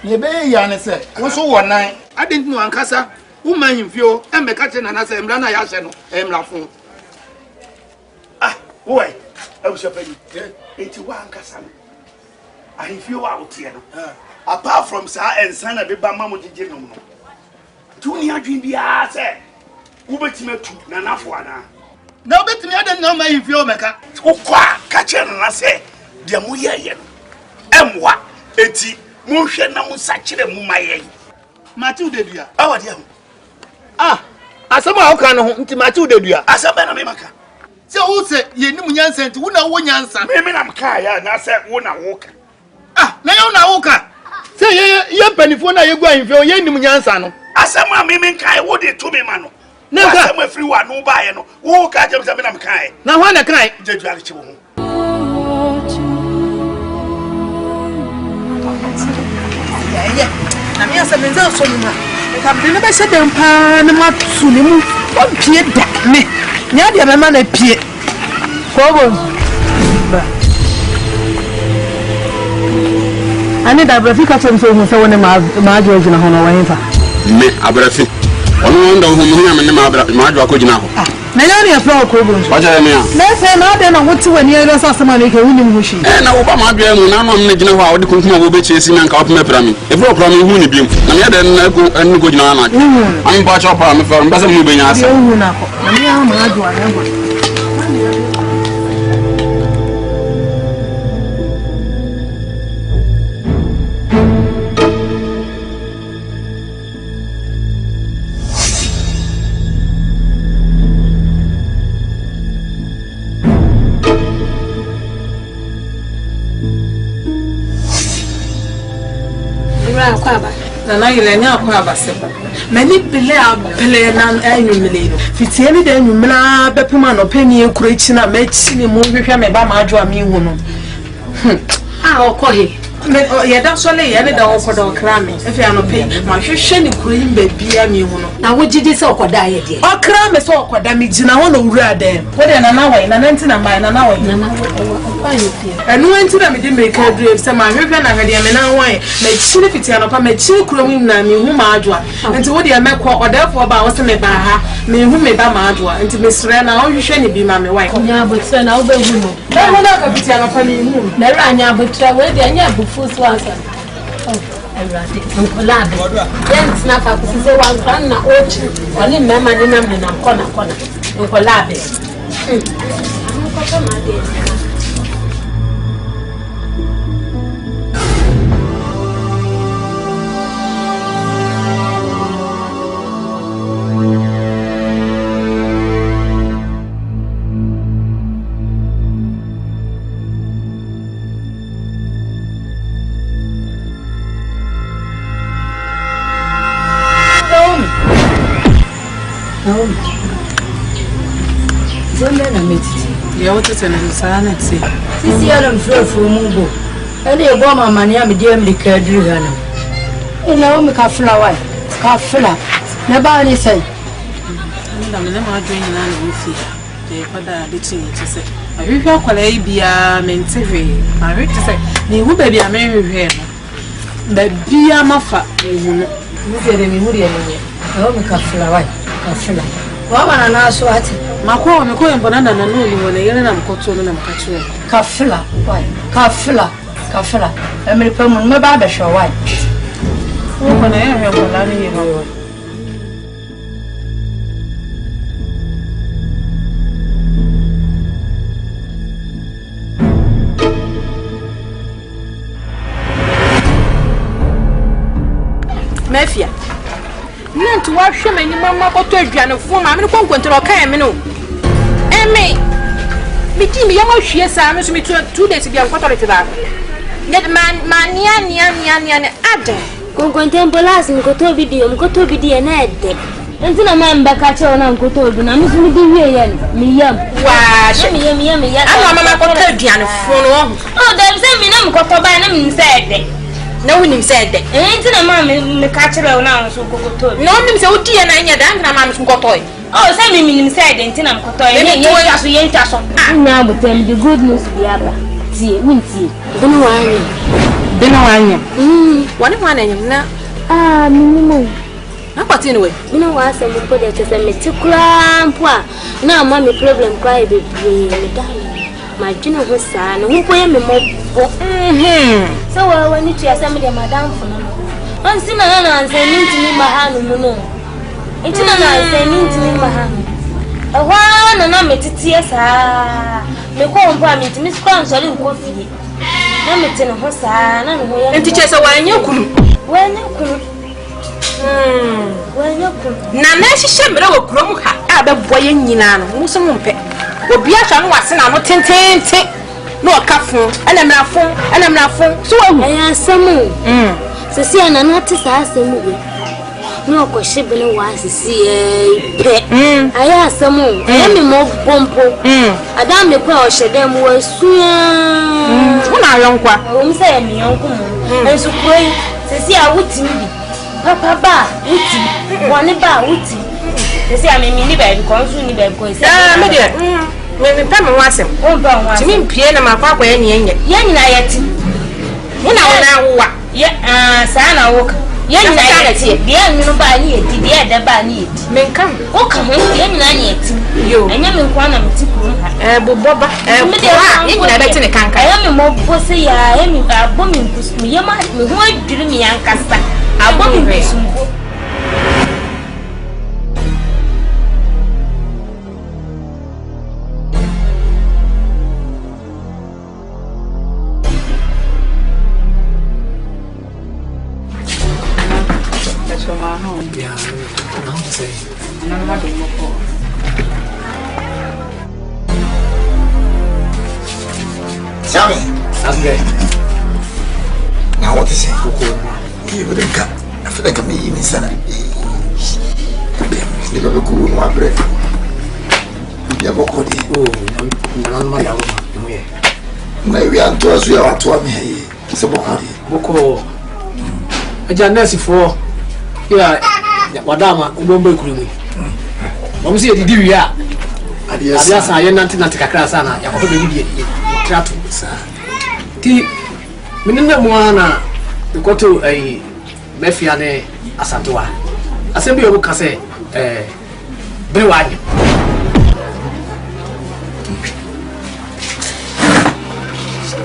You bear Yana said, also one night. I didn't know Ancassa, who may you feel, and make catching and I say, Rana Yasano, and laughing. Why? I was a penny. 81 Cassam. I feel out here. Apart from Sir and Son of the Bama General. 2 years dream be answered. Who bet me to Nanafuana? No, bet me I don't know my feel maker. Oh, catch and I say, dear Muya. Emwa, Eti, Musha Namusachi, Mumay. Matu de Dia. Oh, dear. Ah, I somehow can't Matu de Dia. As a Benamaka. So who said you knew Yansen to one answer? Maybe I'm Kaya, and I said one walk. Ah, Naona Walker. Say, you're penny for now, you're going for your Yansan. As some women Kai, what did to me, man? Never some free one, no buy, no walk at them. I'm Kai. Now, when I cry, the judge. I'm here, some results from her. I've never said them, Panama Sulimu, one peer back me. Nadia, my man, a peer. I need a breath. Catch him so when my George and Honor. Me, a breath. One wonder whom I am my George now. Many a flower cobbles. What I mean, let's say, I don't know what to when you're not somebody winning machine. And Obama, I'm not going how the consumer will be chasing and copy me from me. If you're from me, who need you? And yet, then I go and go down. I'm batch up on the farm, doesn't move in your Nana Yelena Quabaseba. Many play nan annually. Fitiani then you mla Bepuman or Penny and Kurichina made silly movie from a Bama Joa me woman. Ah, Kohi, Yeah, that's only any dog for the crammy. If you are not paying, my shiny cream baby, I mean, now what did you say? Or cram is all damage, and I want to read them. What an hour in an antenna mine an hour. And no antenna didn't make a dream. Some American I had him an hour. Make chili pity and upon my chill crowing name, whom I draw. And to what you make or therefore about me by her, me whom may buy my draw, and to Miss Rana, how you shiny be my wife. Yeah, but send out the woman. I will not be upon you. Never I never travel and before Swanson. Oh, I read it. Uncle Labby. Then snap up to say one crown, ocean, only mamma and a corner. Uncle Labby. Yeah, what is an answer? See, I am free from Mungo. And they bomb my money, I'm a dear liquor. You know, make a flower. Flower. Never any say. I'm not drinking and with you. They put that ditching to say. I hear your colleague be a mentee. I heard to say, they would be a merry hair. But be a muffa. You get any moody anyway. I will make a flower. Wama na swati makwa meko mbonana na nuli wona yele na mkoto na mkachwe kafla wai kafla emri pamu me ba be sho wai uko na yeye wala ni yeye Mafia Nantu wa hwe mani mama boto aduane fo ma me ko nkontro kan me no eme biti mi yama hwie sa me so me 2 days bia nkoto le teba net man nia ade konkonte bolas nkoto video na ede entina ma mbaka che na nkoto odu na me so me di wie ye mi yam wa she mi yam ana mama ko aduane fo no ho oh dem se mi na nkoto ba na mi se ede na wonim said that entina ma me ka kire na so kokoto no nim se odi na nya da na ma me kokoto oh se mi nim said entina me kokoto ye ntaso na butem the good news bi aba tie wintie deno wanye wani mwana nyam na minimo na pati ni we mina wa se mo ko de se me tikura mpo na ma me problem kwa e be me dai ma jino ho sa no ho ye me mo so wa ni tu asem de madam fo no on si na nse ni ntimi mahanu mu no entina na nse ni ntimi mahanu ehwa na metiti sa me ko mpo a metimi skwa nsori nko fie na metene ho sa na no ye entiche se wanya kunu na na hihye mere wo kurom ha a be boye nyina no muso mu mpe obi ahwa no wase na no tentente no okafo ana mrafo so wahu aya samu sisi ana na te sa samu we no ko shibele wa sisi pe aya samu aya me mo bompo adam me kwa o shede mu wasua una yonkwa o mi say me yonko mu ensu koi sisi a wuti bi papa ba wuti woni ba wuti sisi a me ni ba bi konsu ni ba ko sisi me de me pam wasem o ba wasem timi mpie na makwa kwa ye nyina yeti una wa ye sa na wo ye nyina yeti de nyinu ba ni yeti de da ba ni yeti menka o ka ho ye nyina ni yeti yo enya me kwa na meti kuro ha boboba ye nyina beti ne kanka ya me mo bose ya ye mi abo mi nkusu ye ma me ho aduru mi yankasa abo mi nkusu Yummy. Okay. Now what is it? You wouldn't come. I feel like I'm eating salad. You don't look good, my bread. You have a good day. Oh, no, we are to us. We are to me. So Boko. Aja nurse for ya wadama ubombo ikurumi. Mom si edidi wi a. Adia sa ye nanti kakra sana yakoto be bibie trato sa. Ti minna mo ana ikoto ai mefia ne asantewa. Asembi obu kase bere waje.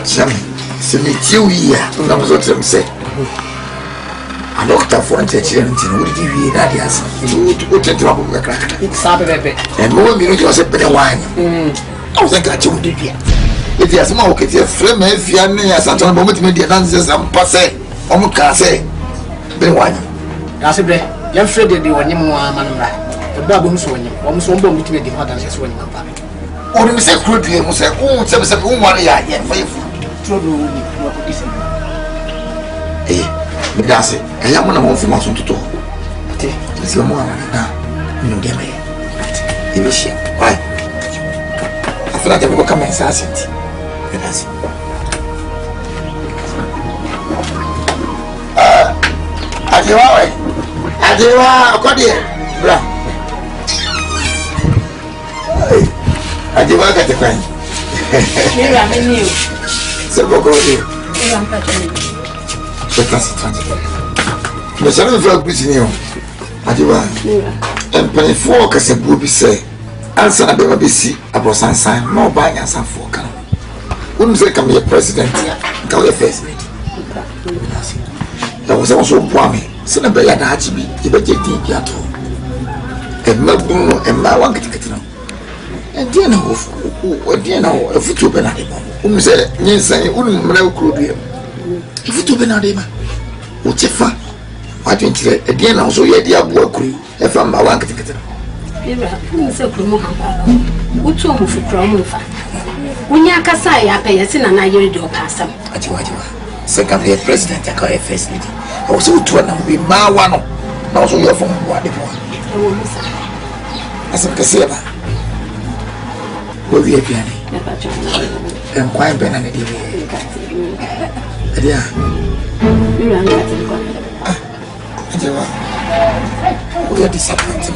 Jamais. C'est métier oui, on a besoin de ça. Alors que ta foi, tu es tiré, tu nous dis oui, là, il y a ça. Tu es trop pour la craque. Ça peut être. Et moi, je vais se prendre wine. On s'en cache au début. Et tu as ce moment que tu es frère, mais fiané, à Santon, moment tu me dis, dans ce sens, passé, on me casse. Ben wine. Là, c'est vrai. Il y a un frère de Wanyama, Manura. Le babu Moussouani, on me semble que tu me dis, dans ce soin. On me sait que tu es, on sait, on sait, on va y aller. Eh, mais là c'est, il y a mon information tout. C'est moi là, nous gagne. Il est chien. Ouais. Afin de vous comme ça c'est. Merci. Adieu ouais. Adieu quoi dire? Bra. Adieu que te connais. C'est beaucoup. C'est classique. Mais ça ne veut pas cuisiner. Adieu. Un peu fort que c'est beau, c'est. Un sana bema bisi abrosan san no ba nya san fo kan wonu se kam ye president ka we first lady la wo se wo so bo ame se na be ya da achi bi e be je tin bi ato e ma bunu e ma wan kitikiti no e dia na wo o dia na wo futu be na de ba wonu se nyensan wonu mra okuro du e futu be na de ma o chefa wa twentire e dia na wo so ye dia bo akuru e fa ma wan kitikiti no Ira, nse kurumu hamba. Utu omufu kurumu fa. Unya kasa ya pe yesi na na yeri do pasam. Ajiwa. Second year president aka first lady. O so utu na bi ma wa no. Na so yo fon wa de po. Ewo musa. Asem kase ba. Wo wi apiane. Na pa chana. En kwai be na ne di. Adia. Ira ngati ko. Ajiwa. We are disappointed.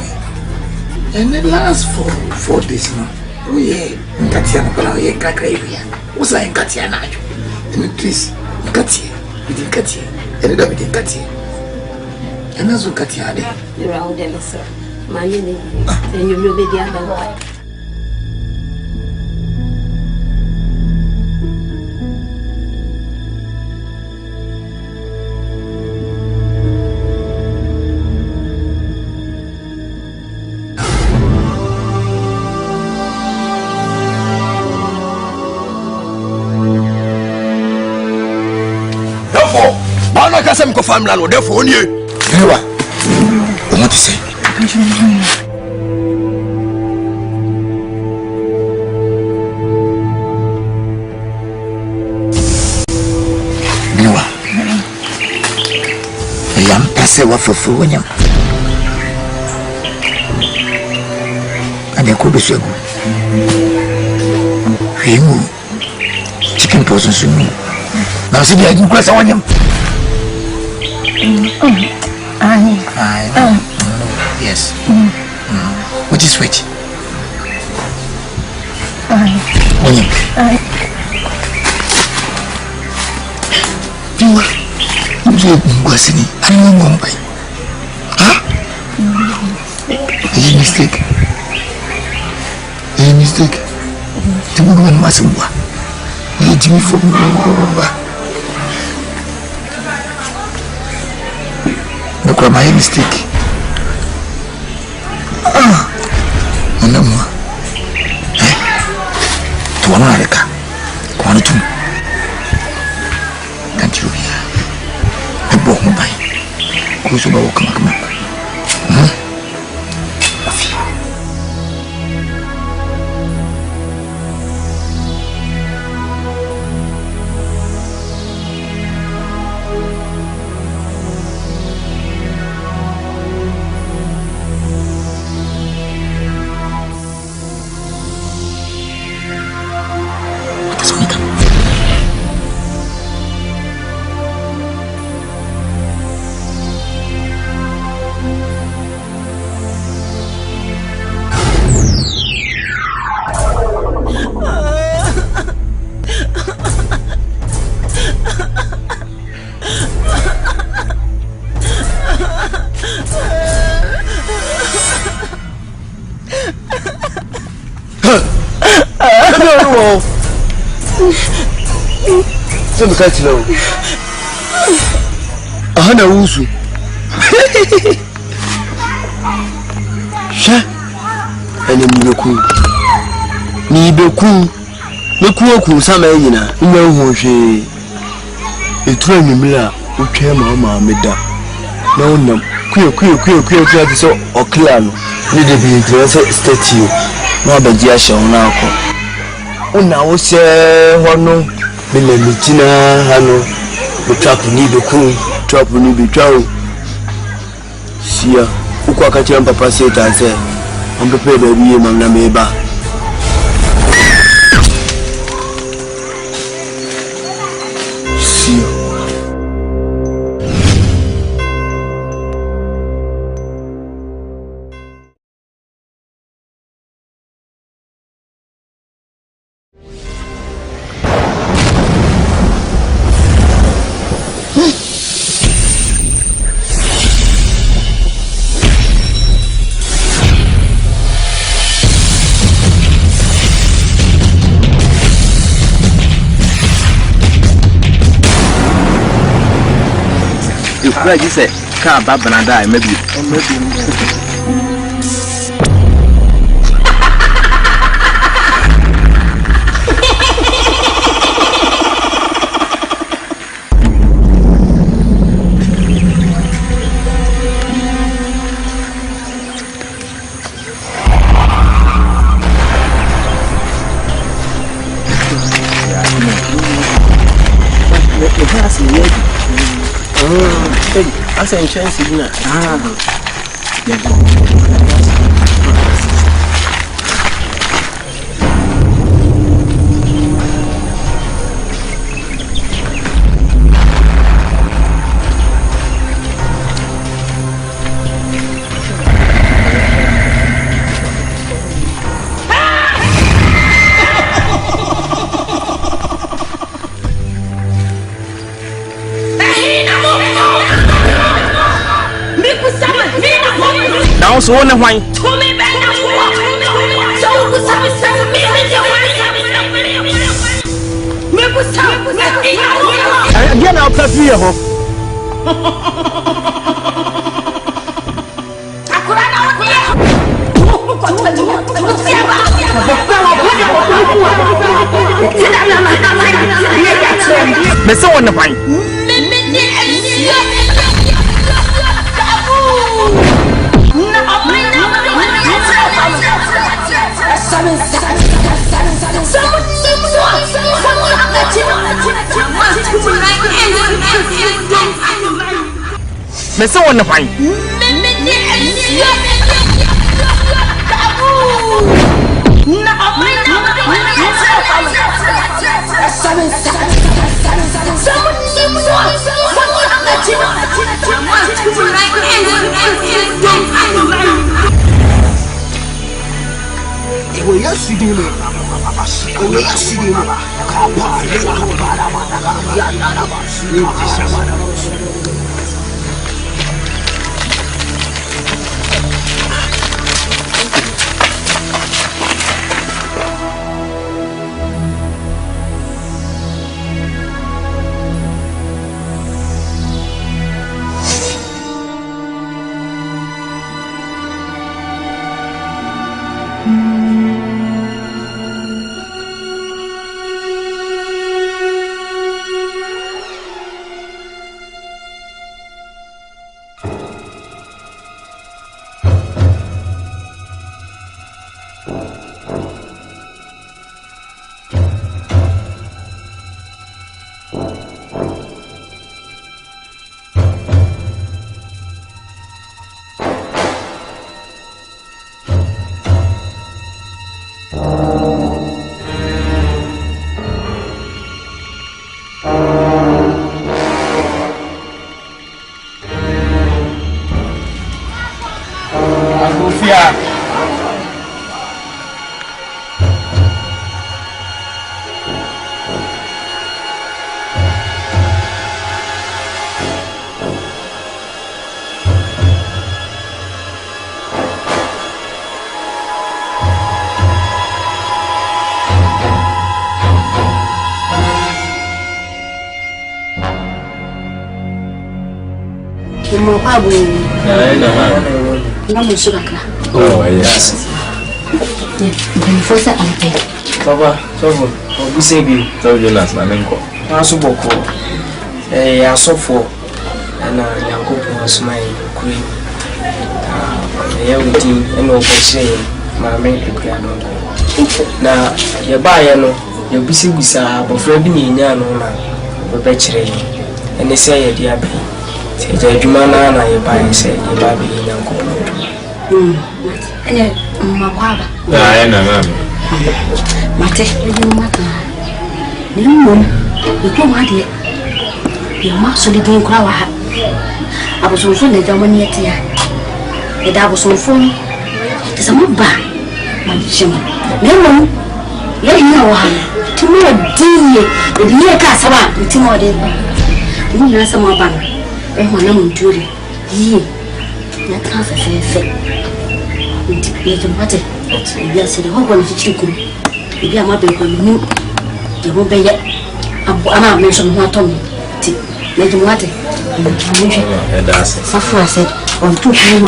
And the last 4 days now, we Katiana, but I can't crave here. Was I in Katiana? And the trees, Katia, we didn't Katia, and then we didn't Katia. And that's what Katia did. You're around them, sir. My name, and you will be the other one. Some family and therefore on you. Never. What to say? Never. I am passing off for William. And I could be so good. Chicken poison soon. Now see the idea question on him. Yes. Which is which? Mistake. Look at my mistake. No more. To America. Quantum. Can't you hear? I broke my bike. Who's about to come up? So me catch now. Ahana wusu. Sha. Ene mi beku. Meku sama nyina. Nwa hu hwe. Etura nwimira otwa ma meda. Na wonam. Kuye ti so okla no. Ni de bi ntre se statue. Na abaji a hye na akọ. Una wo se hono. Mele mitina hano. Trap ni betwa. Sia. Uko akachira papa seta se. Ampepe baby mamna meba. Sia. Like you said, car bab and I die, maybe. Asa insurance na. So on the wine. TUMI back now. So what's up with me? Again, I'll press you. But so on the wine. Mais ça on n'a pas eu. mo pa bo na mo sugar kra oh yes ben fosa ampe baba so obi say bi so Jonas na menko aso boko asofo na Yankopon smai kuri yawuti eno obose maame ekura no na ye ba ye no ye bisibisa abofra bi nyanya no na bebe kire ene se ye dia be se adwuma na ye ba ye se ye ba bi Yankopon ene makwaba ya na mama mate ye mata ni mo ko ma de ye ma so de din kura wa ha abosonfo na jamani yetia e da abosonfo te sama ba ma jima ne mo ye ina wa ha ti mo die e di ye ka saba ti mo de ba ni na sama ba e ho na mo nturi yi na ka fa fe ye to mate ya se de ho ko ni chiku e bi ama be ko ni de mo be ye abu ama me so ho atom ti na de mo ate that's Safra said on two people.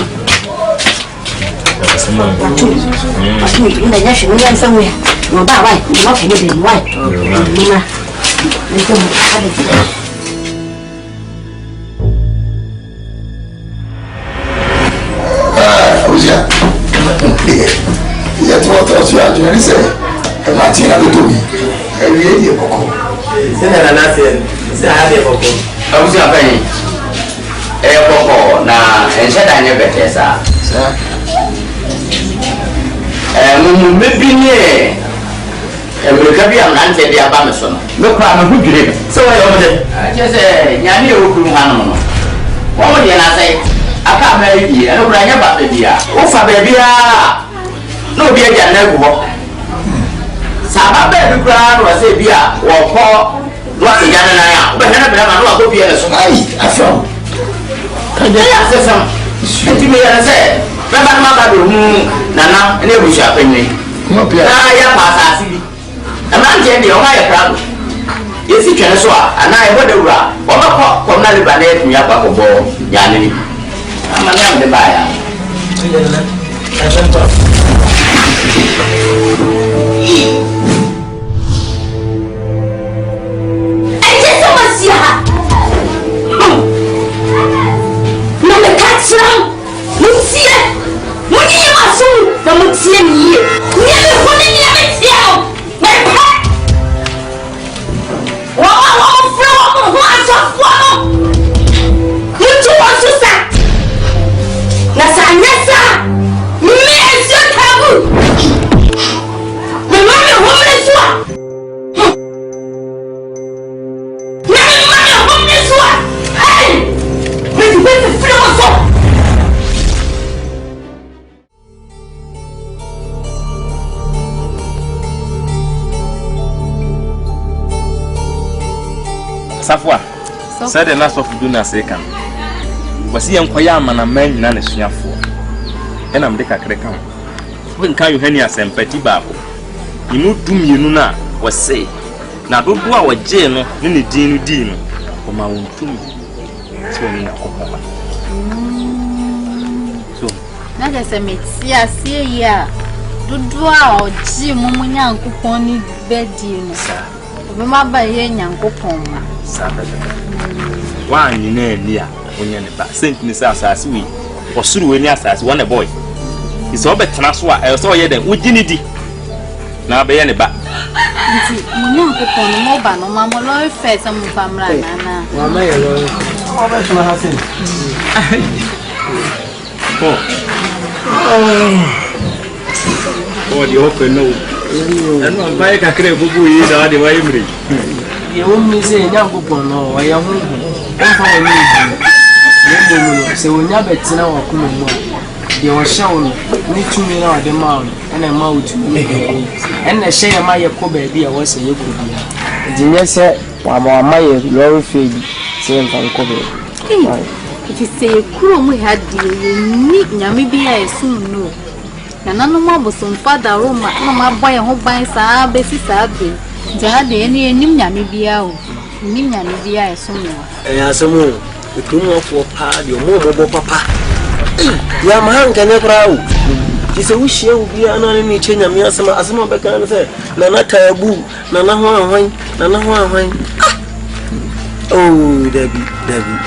Somewhere. No, why? Not anything. Why? Mama. Yet what else you are doing? Say, Martina to me. I really a cocoa. Say, I have a cocoa. I was your penny. Cocoa, now, and said I never guess, sir. Maybe near. And we'll have you answer the Abamson. Look, I'm a good dream. So I just say, Yanni, who could handle. What would you say? I can't marry you. I don't bring about the beer. Oh, Fabia. No beer can never walk. Some baby crowd was a beer or poor. What's the Ghana? But I don't know beer. So I feel. Can you say some? To me, I said, Remember, Nana, and you shall pay me. I pass. A man can be on my crowd. Yes, you can swap, and I would have run. One o'clock from Nalibanet, me up a ball, Yanni. I'm a young the buyer. I just almost see her. No, the cat's wrong. Monsieur, mon Dieu, ma soeur, dans mon tien, nier. Nier le bonnet, nier le tien. Mais pas. Oh, frère, on a sa foi. Nous tuons tout ça. Nasa, nasa. Mais yeux tabou. Mais maman, on me soit. Mais maman, on me soit. Hey! Mais tu peux te faire en sorte. Safwa, said the last of Duna second. Was he enquire man a man in a for? And I'm the cracker. When can you hang us and petty babble? You know, doom you know, was say. Now don't go our jail, any dino, or my own tomb. So, that is a mix. Yes, yeah. Do draw or Jim, Muyan Kuponi bedin, sir. Remember, Yan Kupoma. One in a near when you're back. Saint Miss Assassin, or soon when yes, one a boy. It's all better than I saw you then. What did you now be any back? Muyan Kupon, Moba, no mamma, low face, and family. Mamma, oh, the open no. And one bike a crave who is out the way. You won't say Yankopon, no, I am home. So when you're better now, or come you were shown, need to me now at the mount, and a mouth to me. And the share my Yakobe, dear, was a Yakobe. The yes, while my lorry feed, same from Kobe. If you say a crew we had the unique, maybe I soon know. And no more was some father, Roma, no more boy, who buys our basis. They had any Nimya, maybe out. Nimya, maybe I soon know. Some the Kuma for party or more papa. Yamahan can never out. He said, we shall be an enemy change of me as some of the kind of say, Nana taboo, Nana wine, Nana wine. Oh, Debbie,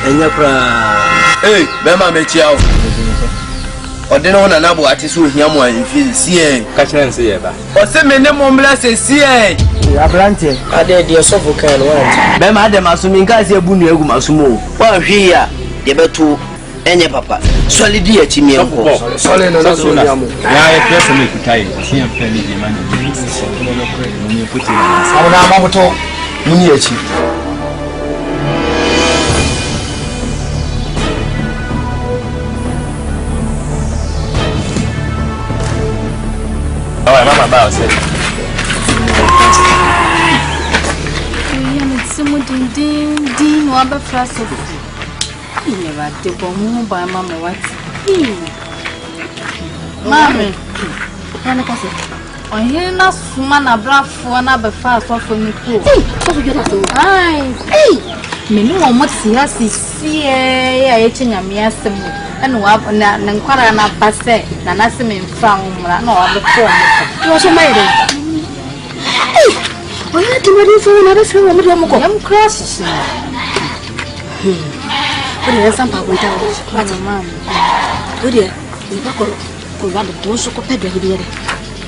and your cry. Hey, Bema met you. Or then on another artist who Yamo and feel CA. Catch and see about. Or send me no more blessed CA. Abrante. I did your sofa can want. Bema, them assuming guys, your bunny, Masumo. Well, here, the better. Enya papa solid dia chimi enko solid no so na ya pesa me kutai si amfa ni de mani ni puti na awona mabuto muni echi awa mama ba o se ya mtsimu din wa ba fraso never did bomb by Mamma. What? Mammy, I hear no woman a bra for another fast off from me. Hey, me no one must see us see a eating a miasm and wap and Nanquara passe, Nanasim in Frown, no other form. What's your maiden? Hey, why are you ready for another film? I'm cross. Olha essa paguita hoje. Mas mãe. Olha, ele vai colocar do doce com pedra ali.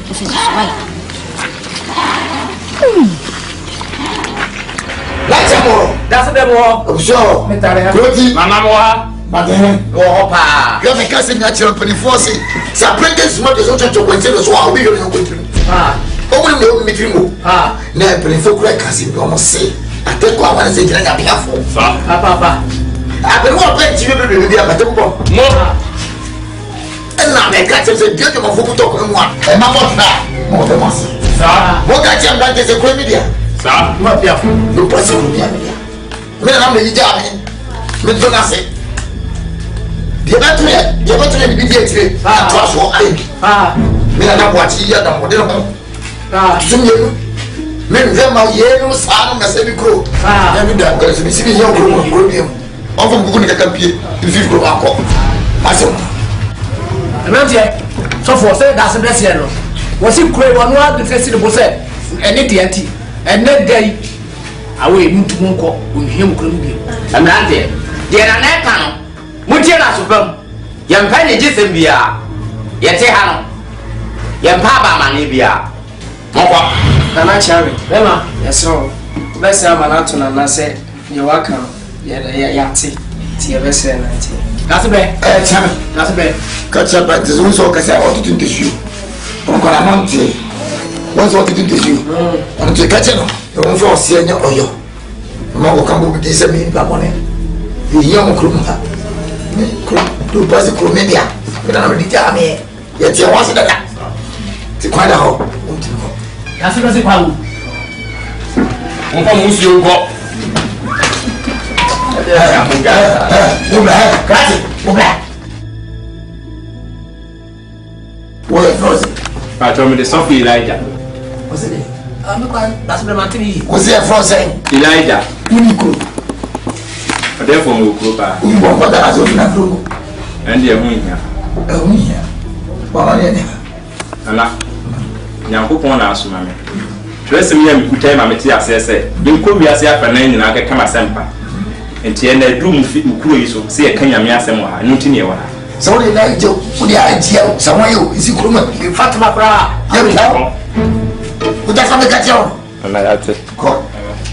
Você vai. Let's go. That's the more. Sure. Proti. Mama moa. Baden. Oh pa. You have a casting natural 24. So apprentice smart is not to consider so how we are going to. Ah. Oh, we will meet him. Ah. Now, for correct casting, almost say. I think I want to say that I'm careful. Papa. I've been more plenty of people in the other temple. More. And now I catch him say, get him a foot talk on one. And my mother, more than once. What I am that is a media. Sir, not careful. No person will be a media. When I'm the job, with Jonassi. The battery be the trust what I. Ah, me and I'm watching you down. What do you know? Men them are yellow, son, and semi crow. Ah, every day, because we see your grow. Often going to compete if you go up. I said, so for say that's the best year. Was it great one to say the boss and it and that day away to Munko with him couldn't be. I'm not there. There are not town. Mutiana Supam. Young Penny Jisambia. Yetehano. Young Papa Manibia. Mopa. Nana Cherry. Emma, yes, so. Best I'm an aton and I said, you're welcome. Yati, TVS 19. That's a bad. That's a bad. Catch up at the Zoom so I want to tissue. Uncle Amonte. What's what to tissue? And to catch him. You won't force senior or you. Mamma come with this and me, Babone. The young Kruma. To pass the Krumedia. But I'm already telling me. Yet you want that. To quite a hole. That's a basic one. You go. I told me the Sophie Elijah. Was it? That's the Martini. Was there for saying Elijah? Unico. Therefore, we go back. We want what I was not true. And you're here. Oh, yeah. Well, I didn't. Allah. Nyankopon na asoma me. Twese me am kutai ma meti asese. Yinko wiase afa nan nyina aka kama sempa. Enti ena edu mu kuro yi so se ye kan nyame asem wa ha. Nti ne ye wa. So they like jo, odi atia, someone you is kuruma. Fatima bra. Yeah. Utaka mekatio. Na yate. Ko.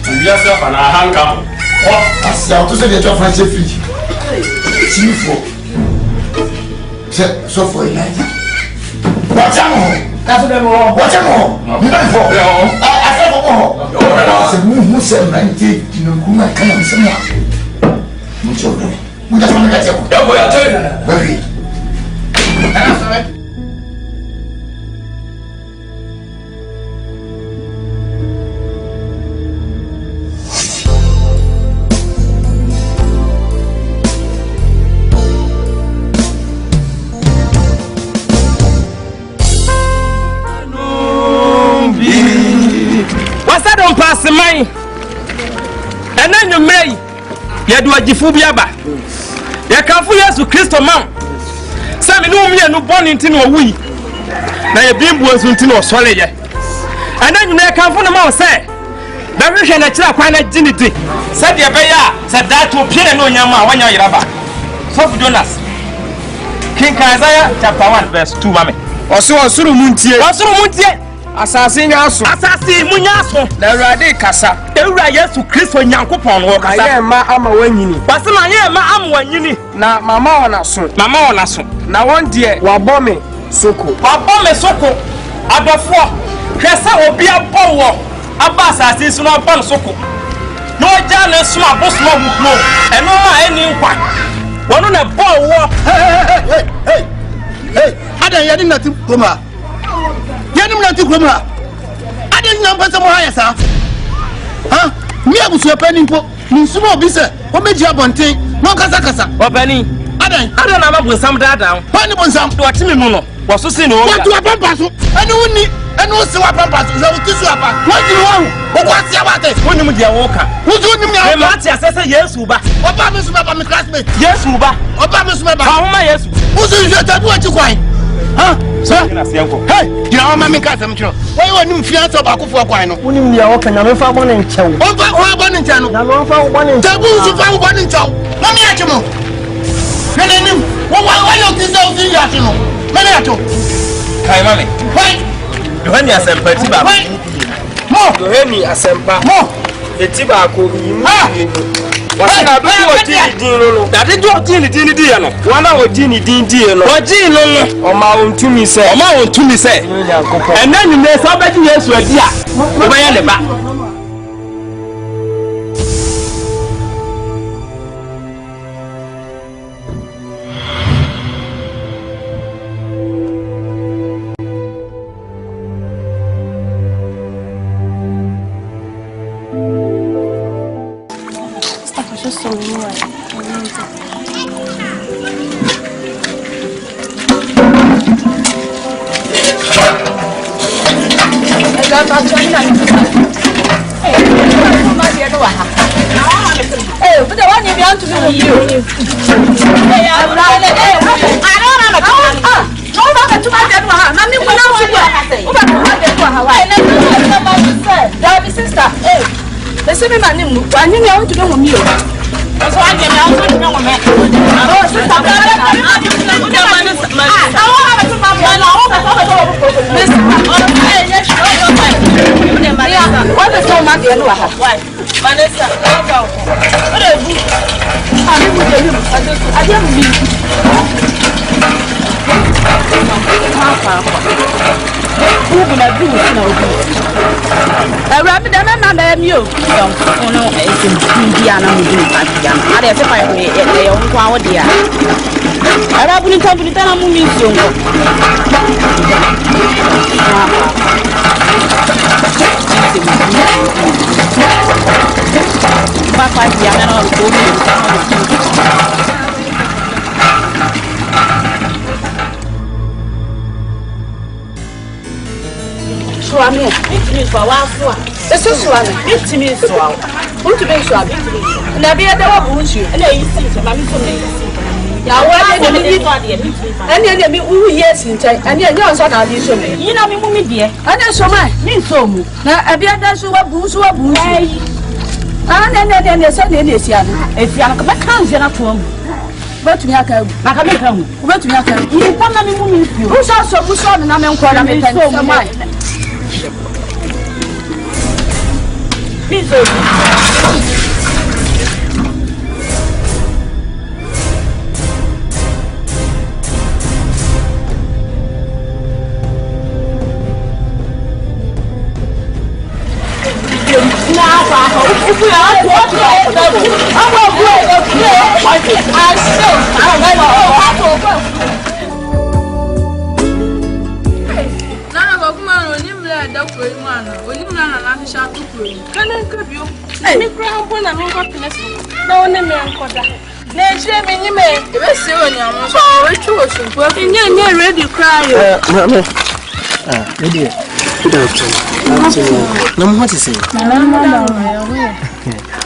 Wiase afa na hanka. Oh, asia to say dey to France free. Chifo. So for Elijah. Watch out. That's what I'm on. Watch out. You don't fall. I said for more. So who said 90, you know, who might come somewhere. Mucho. We just want to get you. Don't go out there. Baby. Pass the money, and then you may Yɛde agifu bi aba. Yɛkamfo Yesu Kristo man. Sɛ me no mienu bɔne nti na owui. Na yɛbimbu nso nti na ɔsɔre yɛ. Ɛna nyina yɛkamfo no ma wo sɛ bɛhwehwɛ na kyerɛ kwan na gye ne di. Sɛ deɛ bɛyɛ a sɛ dato pie no onyama a wanya yeraba. Sof Jonas. King Isaiah chapter 1 verse 2 mame. Osoro muntie. Osoro muntie. Asase nyaso. Asase munyaso. Na Awurade kasa. Ewura Yesu Kristo Nyankopɔn no kasa. Ayɛ ma ama wanyini. Basi ma ayɛ ma ama wanyini. Na mama ona so. Mama ona so. Na won deɛ wabɔ me soko. Wabɔ me soko. Adɔfo. Hwɛ sɛ obi abɔ wɔ. Aba asase so na abɔ no soko. Na ɔgya ne so abosoma buklo. Ɛno ma ɛni nkwa. Wɔno na bɔ wɔ. Hey, adan yɛ na ti kroma. Yɛnim na ti kroma. Adan nya mpɛ sɛ mo hayɛ sa. Ha? Mi abusu pani mpo. Ni nsuma obi sɛ, o meji abɔnten. No kasa kasa. Obani. Adan na ma bonsam daadan. Pani bonsam. Do ɔtimi mu no. Wɔso si no. Wɔto apampa so. Ɛne wonni. Ɛne wo se wa pampa so. Sɛ wo ti so apa. Wɔdi wo. Wo ko asia wate. Wonim deɛ wo ka. Wo so nim ya. Me ma te asɛ Yesu ba. Oba me so ba me classmate. Yesu ba. Oba me so ba. Ba homa Yesu. Wo so je tabu achi kwan. Ha? Sir. Hey, gina o ma me ka sam kiro. Why woni mfia so ba kofo kwan no. Wonim nia wo ka nyame fa bɔ ne nkyɛw. O fa o bɔ ne nkyɛw no. Na no fa bɔ ne nkyɛw. Tabu so fa bɔ ne nkyɛw. Ma me achi mo. Nenenim. Wa yo ti se o ti ya chi no. Ma me acho. Kai mame. Why? Yohani asempa ti ba. Mo. Yohani asempa. Mo. Eti ba ko yi mu. Wasi na do odi ni din no. Dade do odi ni din di ye no. Wana odi ni din di ye no. Odi no no. Oma ontumi sɛ. Oma ontumi sɛ. Ɛna nyime sɛ obedi Yesu adi a. Obɛyɛ ne ba.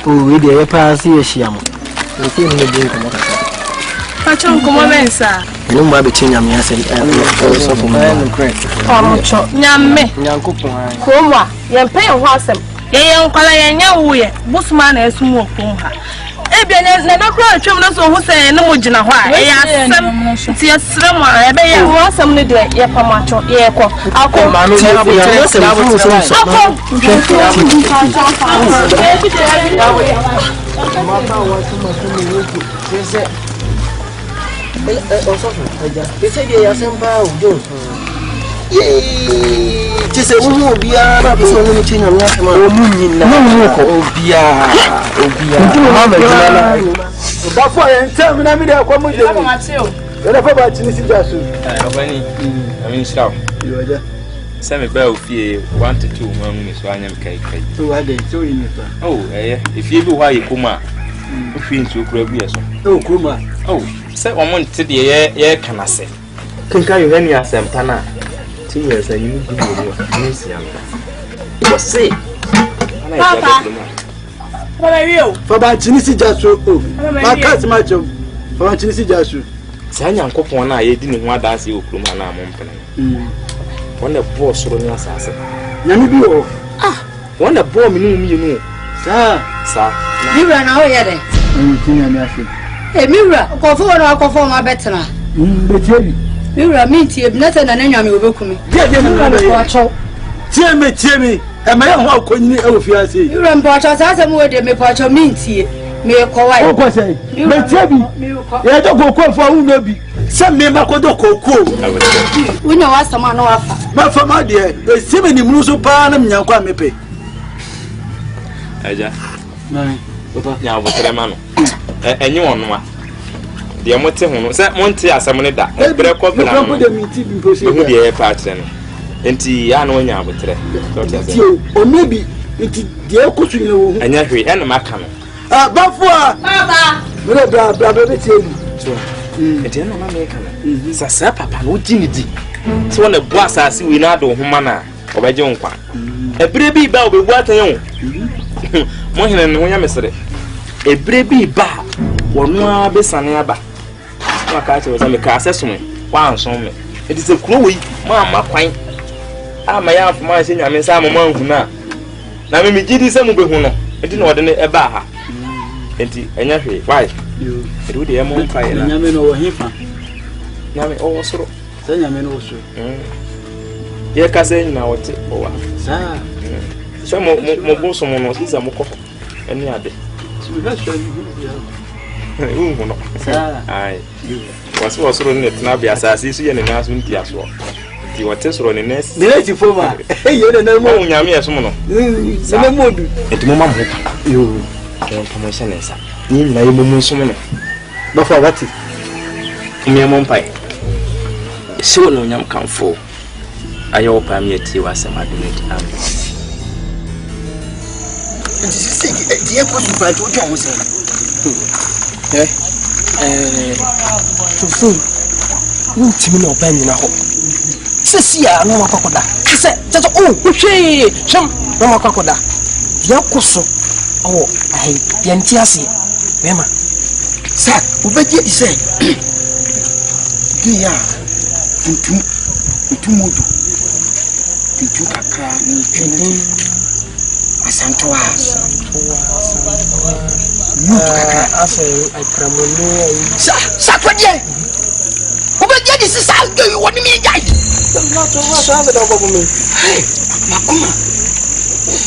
Oh, we dey pass here shiam. If you need drink, come on. Pachon, come on, sir. You might be changing me. I said, also for my Nyame. Kuma, you pay a wasem. Yan Kalaya, we, Busman, as more Kumha. Ebian, never cry, Chumnos, who say no Mujina. Why? See a summer, I may have some little Yapamacho, Yako. I'll call my just a woman will be a person in Semi bell fee 1 to 2 months so I am cake. Oh, if you do why you come out, to Krabby. Oh, Kuma. Oh, say 1 month to the air can I say? Can you any as them Tana? 2 years and you do museum. It was say, Papa. What are you? For my Chinese just my cat's my job. For my Chinese just Sanya Copona, I didn't want to ask you, Krumana Mompany. One the boss or an assassin. Yamibio. Ah, one the bomb you know. Sir, you ran away at it. A mirror, go for or go for my better. Mirror means you have nothing and any will come. Timmy, and my own how couldn't you you run part as I am where me part of means here. May I call I was say, you may tell me. I don't go call for who may be. Some men are going to go. We know us some no offer. My for my dear, there's so many Musu Panam Yanqua pay. Aja, now what's the man? And you on one. The Amote, that Monte as a money that a break of the meeting will be a pattern. And I know you would say, or maybe it's the Ocusu and every animal coming. Bafua, Sasa papa no jinidi. So na boss asi we na do humana obaje nkwa. Ebire bi ba obebu atan mo hene ne ho nya mesere. Ebire bi ba wono a besane aba. Ma ka che wasa me ka asesume wa anson me. It is a kuro we ma makwan. Ama ya afuma se nyame sa mo manhu na. Na me gidi se mu behu no. Enti na ode ne eba ha. Enti enya hwe why? You do the amount of fire. Nyame no him. Nyame o soro. Say nyame no soro. Ye ka say na wote o wa. Sa. So mo boso mo no sisa mo ko. Eni ade. So we have to do no. Sa. Ai. Was soro net na bia sa sisu ye ne na so nti aso. Ti wote soro ne nes. Ne ti foma. Ye ne na mo nyame yeso mo no. Se na modu. Enti mo ma mo ka. Yo. Ke promotion nsa. Ni na yemo mo so mo no. Bafo wati. Me mompai. So no nyam kanfo. Ayo pa me ati wasema donate am. Die ko su ba to jo se. Fufu. Ntimi na oba nyina ho. Sesi a no makokoda. Se teto hwe sham no makokoda. Die ko so. Oh, ai yanti ase. Mema. Sa, ubeje ise. Dia ntumodo. Tintu kakra ni twende. Asantoa. Ase akramone. Sa kwaje. Ubeje disi sa do woni mi jai. No to wa sa da bobo mi. Makuma.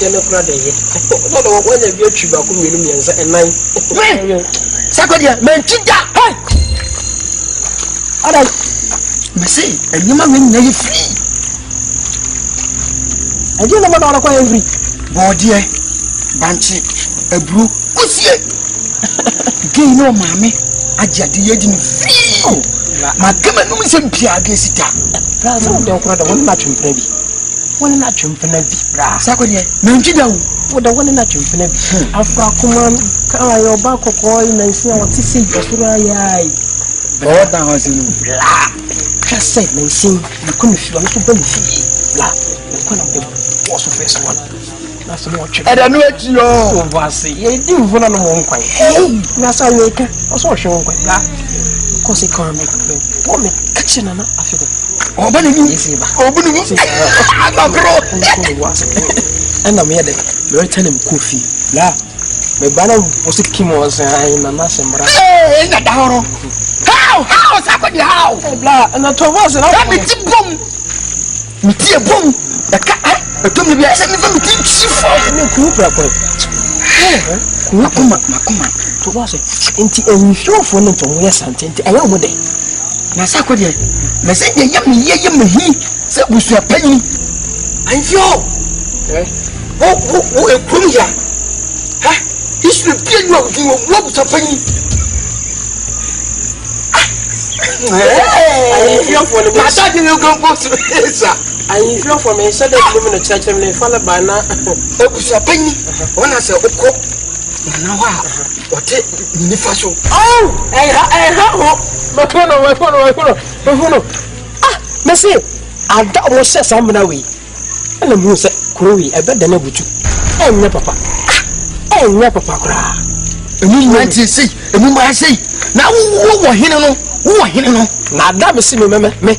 Yele kura de ye. No do wo nya bi atwi ba ko mi nu mi ensa enan. Sakwadia, mentida. Hey! Alright. Me say, enyima me na ye free. Adi na ma na kwa ye free. Bodie, banchi, ebru, kusie. Gei no mame, ajade ye di ni free. Ma kama no me se mpia agesita. Bra so de okura da woni na twempena bi. Woni na twempena bi bra. Sakwadia, mentida wo. Wo da woni na twempena bi. Afra kuma ka yo ba kokko na nsi a wote se yosura yai. O da ho sinu. La. Ka se na nsi ko mi fi no so ba mi fi. La. Ko na de wo so first one. That's much. And I know it, you was a do for no one quite. That's how you can also show quite that. Because it can't make them. What me catching an after the open easy. Open and I'm here. You're telling him coffee. La. My banner was a Kimos and a Nassambra. Hey, how? How's happening? How? Blah, and I told us, and I'll be boom. Metia boom. The cat, I told me, I said, never teach you for me. Makuma, to was it. Into a new phone to West Antent. I am with it. Masako, Message, yummy, said, was your penny. I feel. Oh, come here. He should be what was a penny. I didn't go to I feel for me, said that woman in the church and they follow by now. It was a penny. When I said, oh, now what in the fashion? Oh, I ah, Messi, I almost said something away. And the moon said, Crowy, I bet the never took. Oh, no, papa. Oh, no, papa. And you might say, and you might say, now who are here? Who are here? Now, damn, see me, madam, me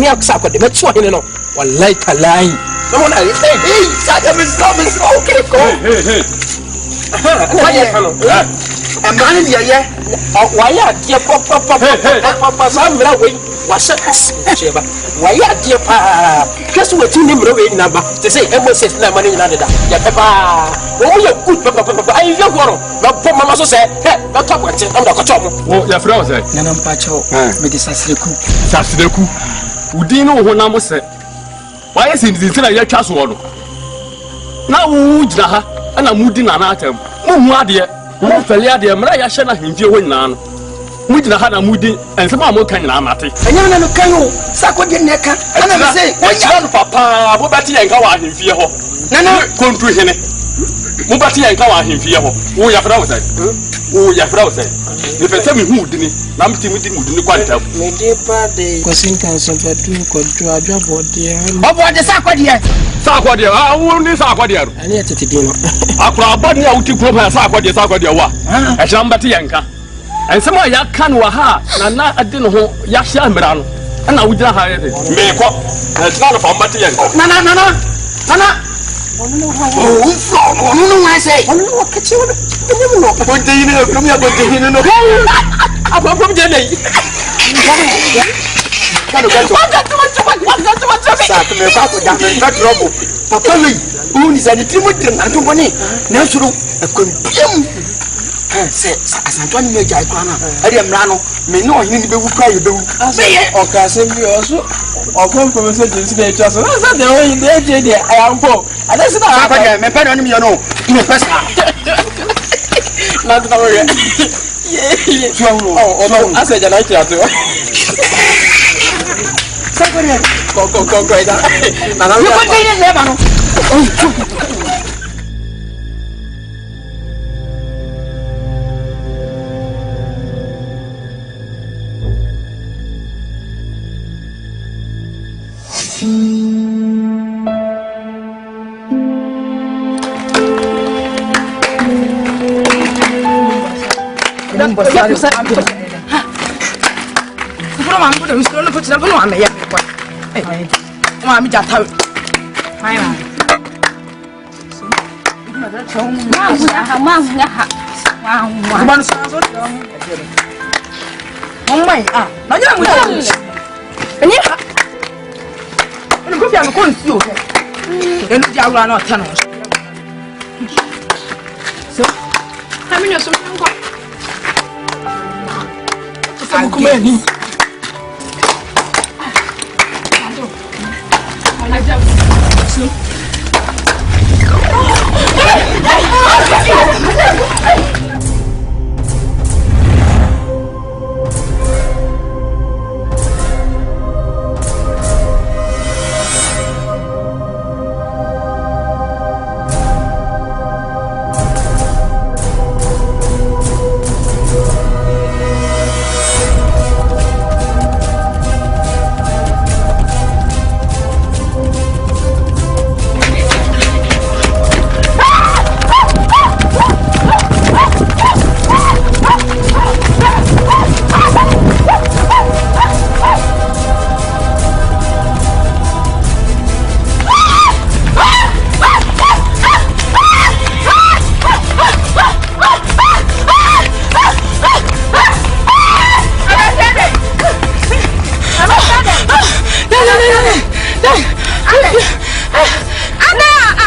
upset with the metro in no. Or like a line. No one, hey, Sadam is coming. Okay, go. I'm running here, yeah. Why are dear papa, some way was a shaver. Why are dear papa? Just what you name away number to say, Emma says no money in another. Yeah, papa. Oh, you're good, papa. I don't want to. Mamma said, not talk with it. I'm not a chop. Oh, your brother, Nanam Pacho, Medisasriku. Sasriku. Udino, when I was said, why is it the thing I just want? Now, Ujaha, and I'm moving an atom. Oh, dear. Falia, dear Maria Shana, him, you win none. We did not have a moody and some more kind of matter. And you're not a canoe, Sako de Neca, and I say, what's your papa, Bobati and Kawa in Fio? Nana, country him. Mubati and Kawa in Fio. Oh, your browser. Oh, your browser. If I tell me who didn't, I'm timid with the quantum. My dear party, was in council that you could do a job or dear. What the Sako dear? Sako dear, I won't miss Sako dear. I need to dinner. Aqua body out to grow her Sako dear. A Jambati Yanka. And some of ya can waha, Nana, I didn't know Yasha Mirano, and I would not hire it. Make up, it's not a Mati Yanko. Nana. Oh, no, I say, I don't know what you know. What do you know? Come here, what do you know? I'm from Jenny. Papa, who is at the Timothy and Tony? Natural, a compium. Say, as Antonio Jaicana, I am Rano, may know him be cry you do. Or can send you also, or come from a certain stage. That's not the only day I am poor. And that's not happening. My pen on me, you know, in a person. Not the way. Oh, I said, I like that. Go.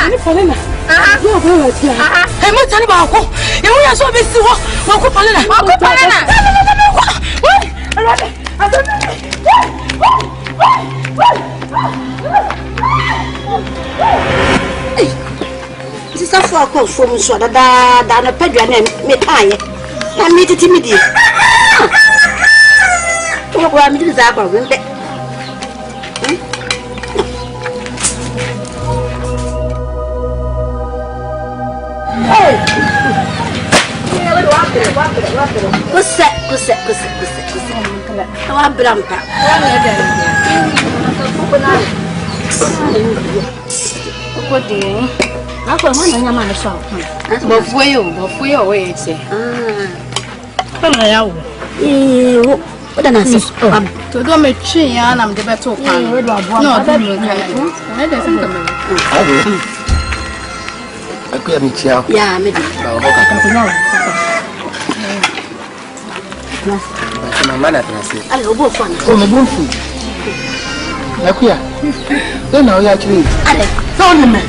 Ani Paulina. You go right here. Hey, mo tani ba ko. E wo ya so be si wo. Wo ko Paulina. Wo ko Paulina. Hey. This is for ko from so da na pedua na me kaye. Na me titi me di. Wo ko am di za ko nde. Hey! Cos'è? La brampa. Odin. Ako mo na naman so. Bo fuyo we che. Kama yawo. Oda na se. To do me twi ya na me de beto pan. No, do me kan. Na de se kama. Aku ya michia. Ya, me di. Mama na transi. Ale obo fana. O me bonfu. Aku ya. Na o ya chiri. Ale. So ni me.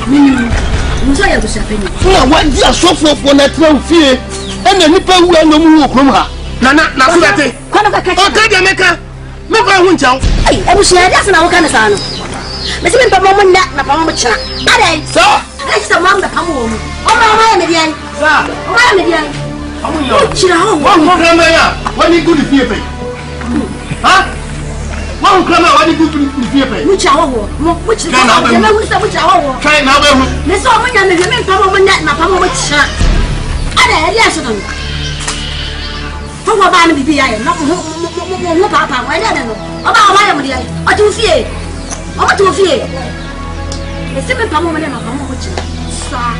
Muso ya to shapeni. Na wadi asofofo na tran fie. E na nipa wu anom wu krom ha. Na so date. Kono ka kacha. O ka de meka. Me ko hu nchaw. Ai, e bushi ya sa na wo kana sa no. Me se me pa mo na pa mo chira. Ale. So Esta mama da pamu omu. Oma ya median. Sa. Oma ya median. Amu yo. Chira ho. Wa krama ya. Wani good fie pe. Ha? Wa krama wani good fie pe. Mu cha ho. Mu chira. Na ba. Na mu sa mu cha ho. Kai na ba hu. Me so mo nya me pa mo na pa mo chira. Ada ya so don. Fo wa ba na bibi ya ye. Na mo pa wa ya no. Oma ya median. O tu fie. O ma tu fie. Esse me pa mo na pa mo chira. Sa.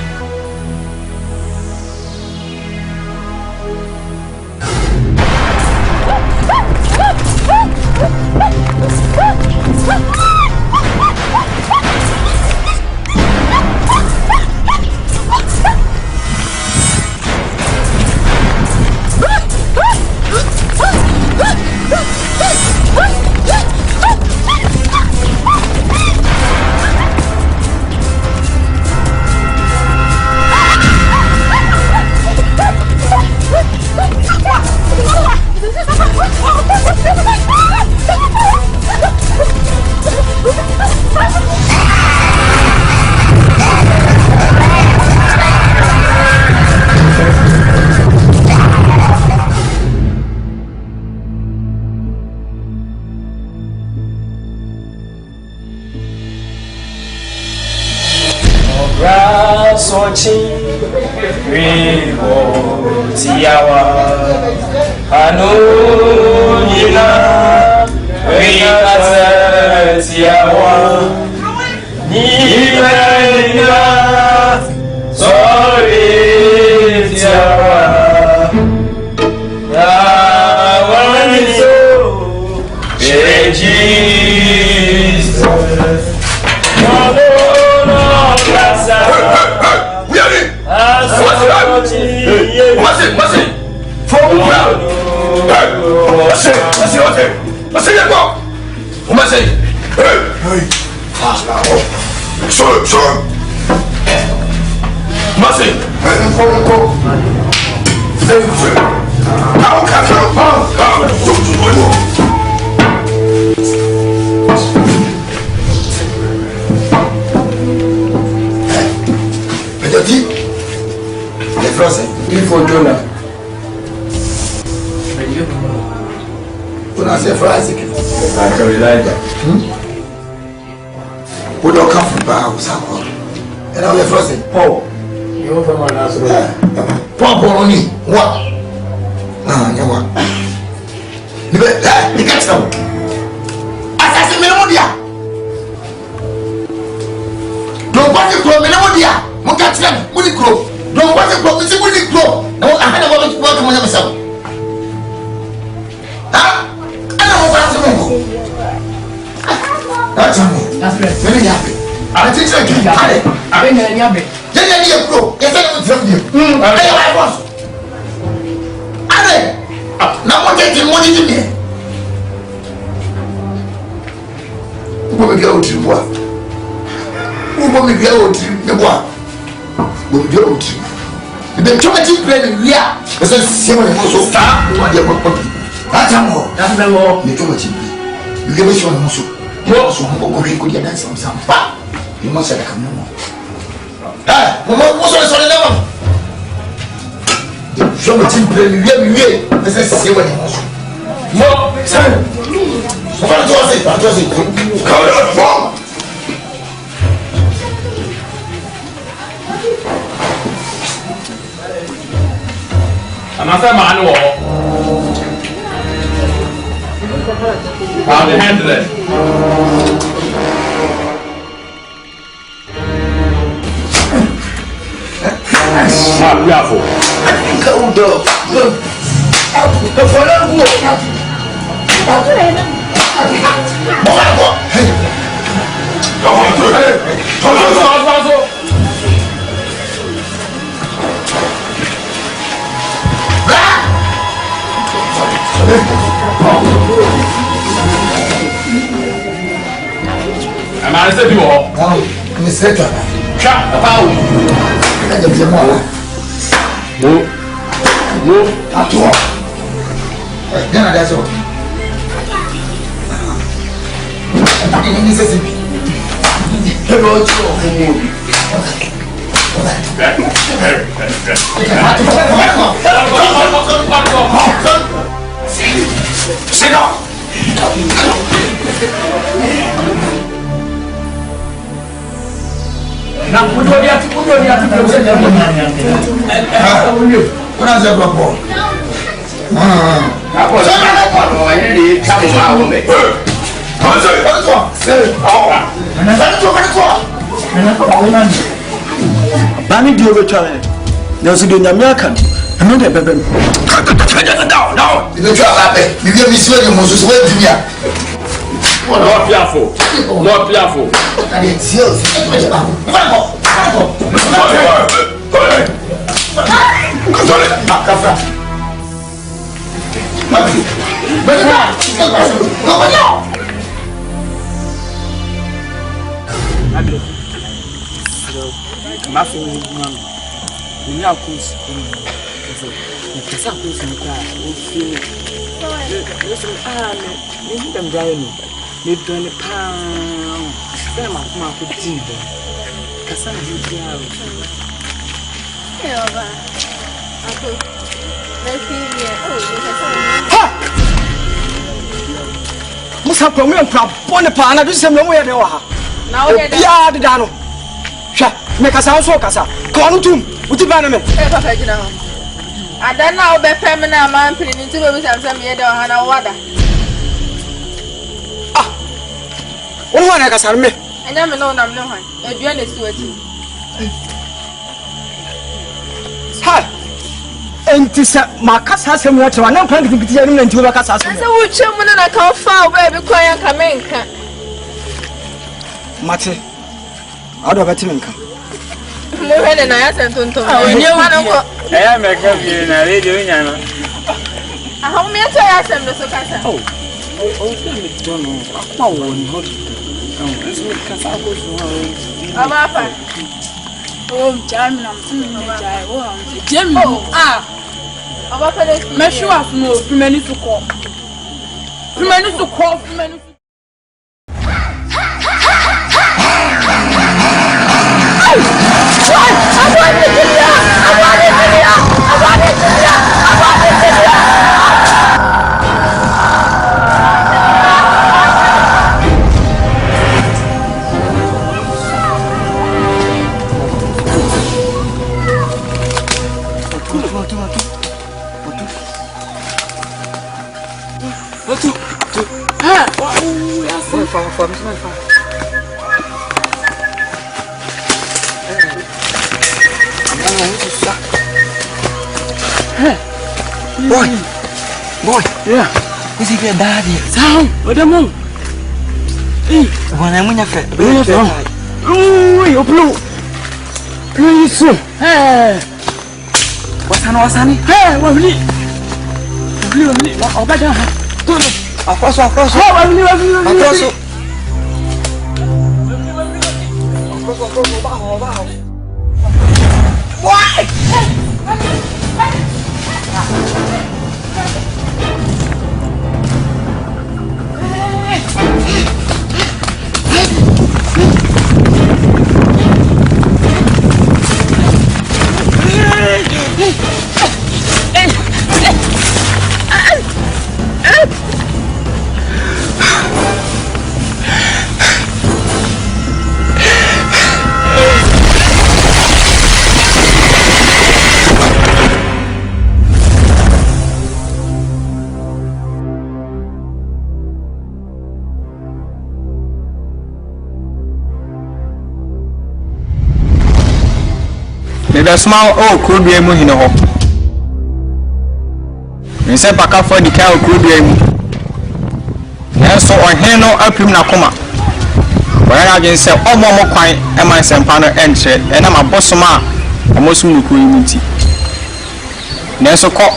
Sochi Rivo Tiawa Anu Nina Rikata Tiawa Nina Sorry Tiawa Yawaniso Jesus Before Jonah. When I say for Isaac, I can rely on. We don't come from Bible, and I'm the first thing. Paul, you're from my last word. Paul, only what? You what? You get some. Assassin Melodia. Don't want to grow Melodia. Mokatram, Muni grow. Don't want to grow. It's a Muni grow. No, I had a woman to work on myself. Huh? I don't know what to do. That's right. Very happy. I think so. I think I'm happy. Then you grow. Yes, I will tell you. I was. Now what is the money in here? What will go to what? Ubo me go to the one. Go to the church play we are. As a simple muscle. That's more. That's more. The church. You give us one muscle. You also go to the dance some. You must have come no. Ah, what's on the level? Show me team play we are. As a simple muscle. No, sir. What was it? Come on. I'm not a man wall. How to handle it. Careful. Go down. Go for that. I'm out of you all. Mr. Shut the power. Move. Up to all. Then that's all. Hello, sit down. Now, put your Bani di over challenge. There's a good American. Another baby. No. You try that. You give me sweating, Moses. Where do you? Not fearful. Not fearful. And it's yours. Musa kwa mwe mpra bone pa na dusem no ye de wa ha na o ye bia de da no hwa me kasa so kasa ko no tum uti ba na me papa gina ho ada na o be fem na ma mpiri ni ti be bi sam ye de wa na wada wonu wa na kasa me enya me no nam ne hwan adua na si wati ha enti sa makasa asem wo chewa na mpa nkiti ya nim na nti wo bakasa asem asa wo twem na kan fa o ba bi kwa ya ka menka mate ado beti menka mo hele na ya sentonto onye wana ko eya meka bi na radio nya no aha mo meto ya sem no so kasa oh me dono akwa wo ni ho nso me kasa ko so aba fa oh jam na mtimi na jai oh jam aba fa de me sure af no primeni to call primeni Boy, yeah. Is it your daddy? Sound, what the moon? When I'm in your face, you blue. Please, hey. What's on? Hey, what will it? Oh, better. Across. The small oh could be a moon in a hole. In San Paca for the cow could be a moon. And so on here no upim Nakuma. When I can say all more quiet and my sampano entry and I'm a bossoma almost mukuimity. Neso call.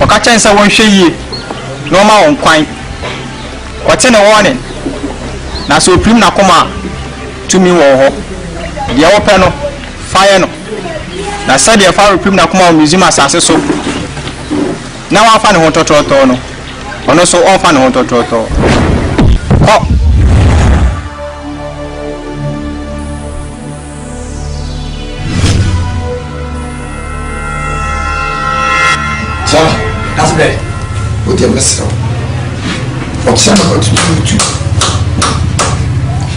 Okacha and so one shady no more on quiet. What's in a warning? Now so prim Nakuma to me or the open fire no na said the fire prim na kuma museum asase so na wa fa ne hotototo no ono so on fa ne hotototo ko so that's bad what you miss what's some about to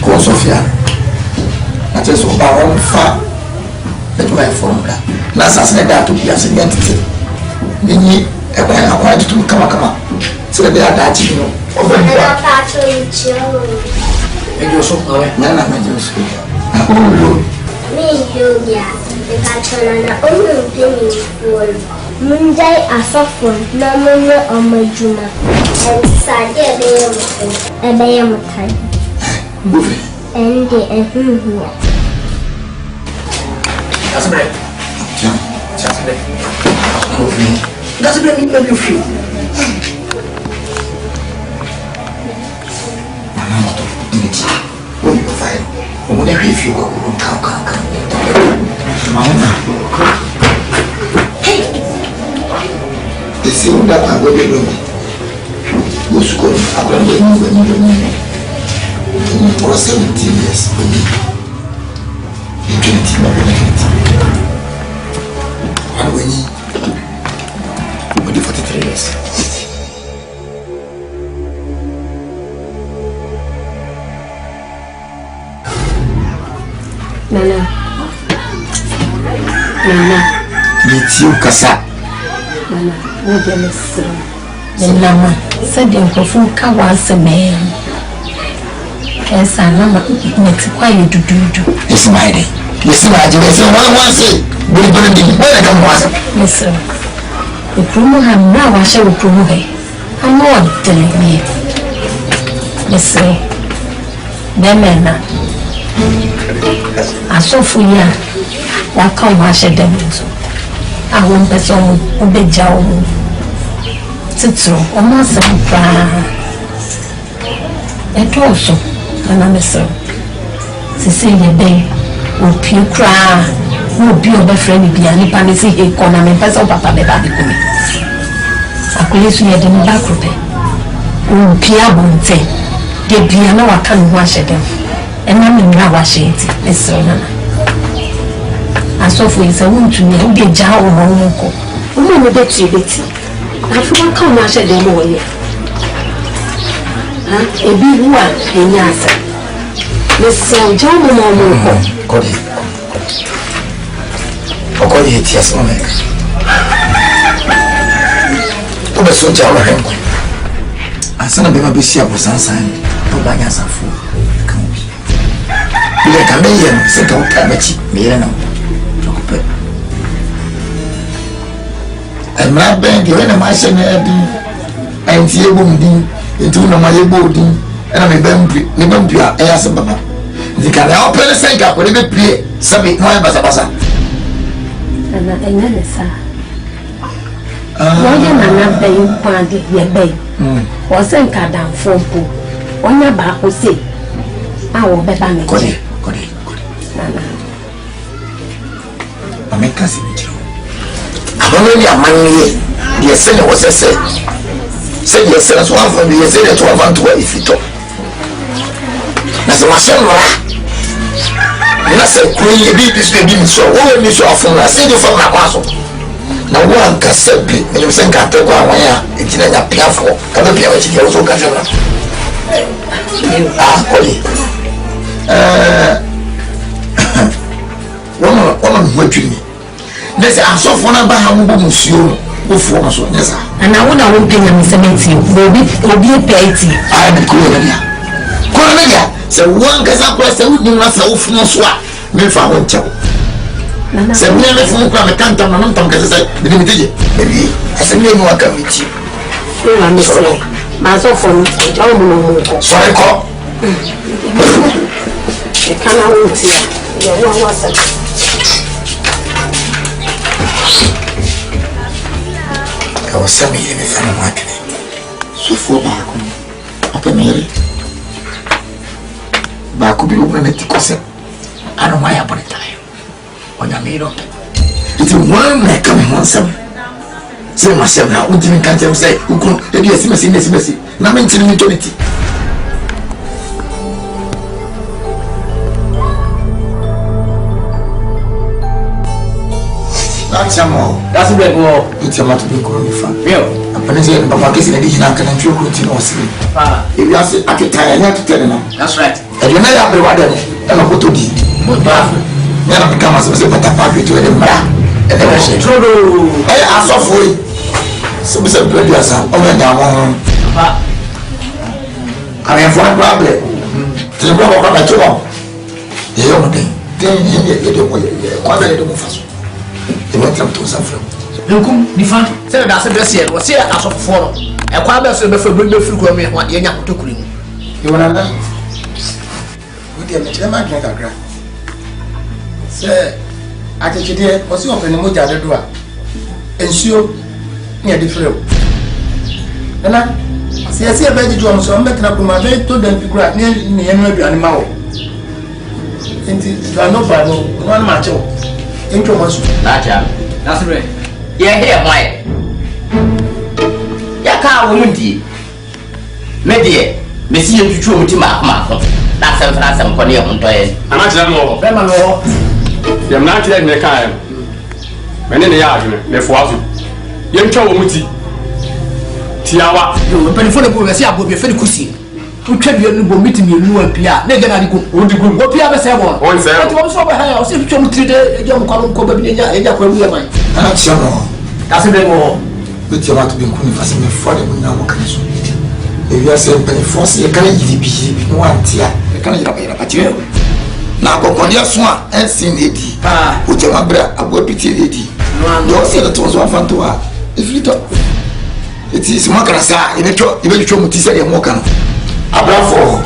ko Sofia na just about fa my phone. Last as I got to be as a entity. Nini, I wanted to come. So they are that you know. And you're so away. Nana, my dear. Me, you, yeah. The patron and the only penny for Monday, a soft one, no more on my juna. And Sadia, they am time. Moving. And the that's right. That's right. That's right. You feel. I'm not in it. When you find, whenever you feel, come. Hey. The same that I will do. Who's going? I'm going to move for 17 years. 20 and when you 43 years. Nana. Meet you, Kasa. Nana, we're going to see. The Lama said you go for Kawas man. Yes, I know why you do. It's my day. Yes, my dear. Yes, one say. We're going to be where I come was. Yes, sir. The promo have now I shall promo. I'm not telling me. Yes, sir. Demena. I saw for you. What come I said them. I won't be so big job. Titro, almost some and also. And I'm so Cecilia Bay will pew cry, will be of a friend, be any panic, economy, pass over Papa Baby. I could listen to the back of it. Oh, Pia Bonte, the piano I can't wash it. And I'm in wash it, Miss Sona. I saw for his own to me, be a jar or uncle. Who will bet you, Betty? I forgot how much I did away. A big one, and yes, Miss John Momo. Cody, yes, Omega. Oh, so John, I said, I'm going to be sure was unsigned. Oh, I guess I'm full. You can be here, say, don't catch me. I'm not being given my son, and see a woman. Into my body, and I'm a bumpy ass of Papa. The can help her say, I will be play something more as a bassa. And I know, sir. Why am I not paying party your bay? Wasn't cut down for pool. One your back will say, I will be back. kasi ni jiro abono ni amanye de se ne wo se se ye se so afọ bi ye se de to afọ to ifito na se wa se mra na se ko ye bi so bi mi so wo mi so afọ na se de fo na kwa so na wo anka se bi me se nka te kwa wan ya ejina nya piafo ka be pia wa chi ye so ka se mra koli woman hwatwini nese asofo na ba ha wo musuo wo fo ma so nesa ana wo na wo penya misementi obi peiti ai na ko na ya se won ka sa kwa se wo na sa wo fo so a me fa ho nchawo se me me fo kwa me kanta na ntam ka se me me teje bebi ase me mu aka miti e wa me so ma so fo no jawo mo no ko sorry ko e kana wo ti ya wo wa sa I was saying if I'm working. So for back, open me. Back will be open at the concert. I don't mind about the time. When I made up, it's one that coming on some. Say myself now, what do you can't say? Who could be a messy? Now mentioning eternity. That's a bit more. It's a matter of being from. I'm going to say, Papa, kissing a digital can ensure routine or sleep. If you ask at the time, I have to tell them. That's right. And you never have the water and a photo. Never become as a better party to them. And then I say, I saw for it. So, Mr. Brothers, I'm going down. I have one problem. To the brother of my two. The young thing. Then you don't move fast. They went up to some from. Nkum nifa se da se bese wo se asofofo no e kwa be so be fa be firi ko me ye nya kotokuri mu you wanna know we dey me ma drink agra se atechide o se open mo jade do a ensuo ne de freo nana se be ji do so mbetena kuma be to dem pikura ne ye no aduane ma wo enti do no ba no no ma che wo ento mo so that's right. Yeah, here, why? Ya ka wo mundi. Me de, me si you twetwe muti ma na sem ko ne ho ntoye. Ana kira no. Be ma no. Ya na kira ne ka em. Me ne ya adwene, me fo azu. Ye ntwa wo muti. Tiawa. Yo, pe ni fo de bo be si abo be fe de kusi. Utwa bi no bo miti mi nu apia. Na ga na diko. Odi gu. Wo pia be se bo. On se. Oti wo so be ha ya, o se twetwe muti de e ja mo ko ba bi e ja kwa ru ya man. That's a bit more. But you want to be cool as me for the now. If you are saying penny force, you can't be one tear. You can't get a now go on your swan and sing it. Put your umbrella, a boy pity lady. Don't say that was one fun to her. If you talk, it is more can say in a truck, even show me to say a mocan. A brown for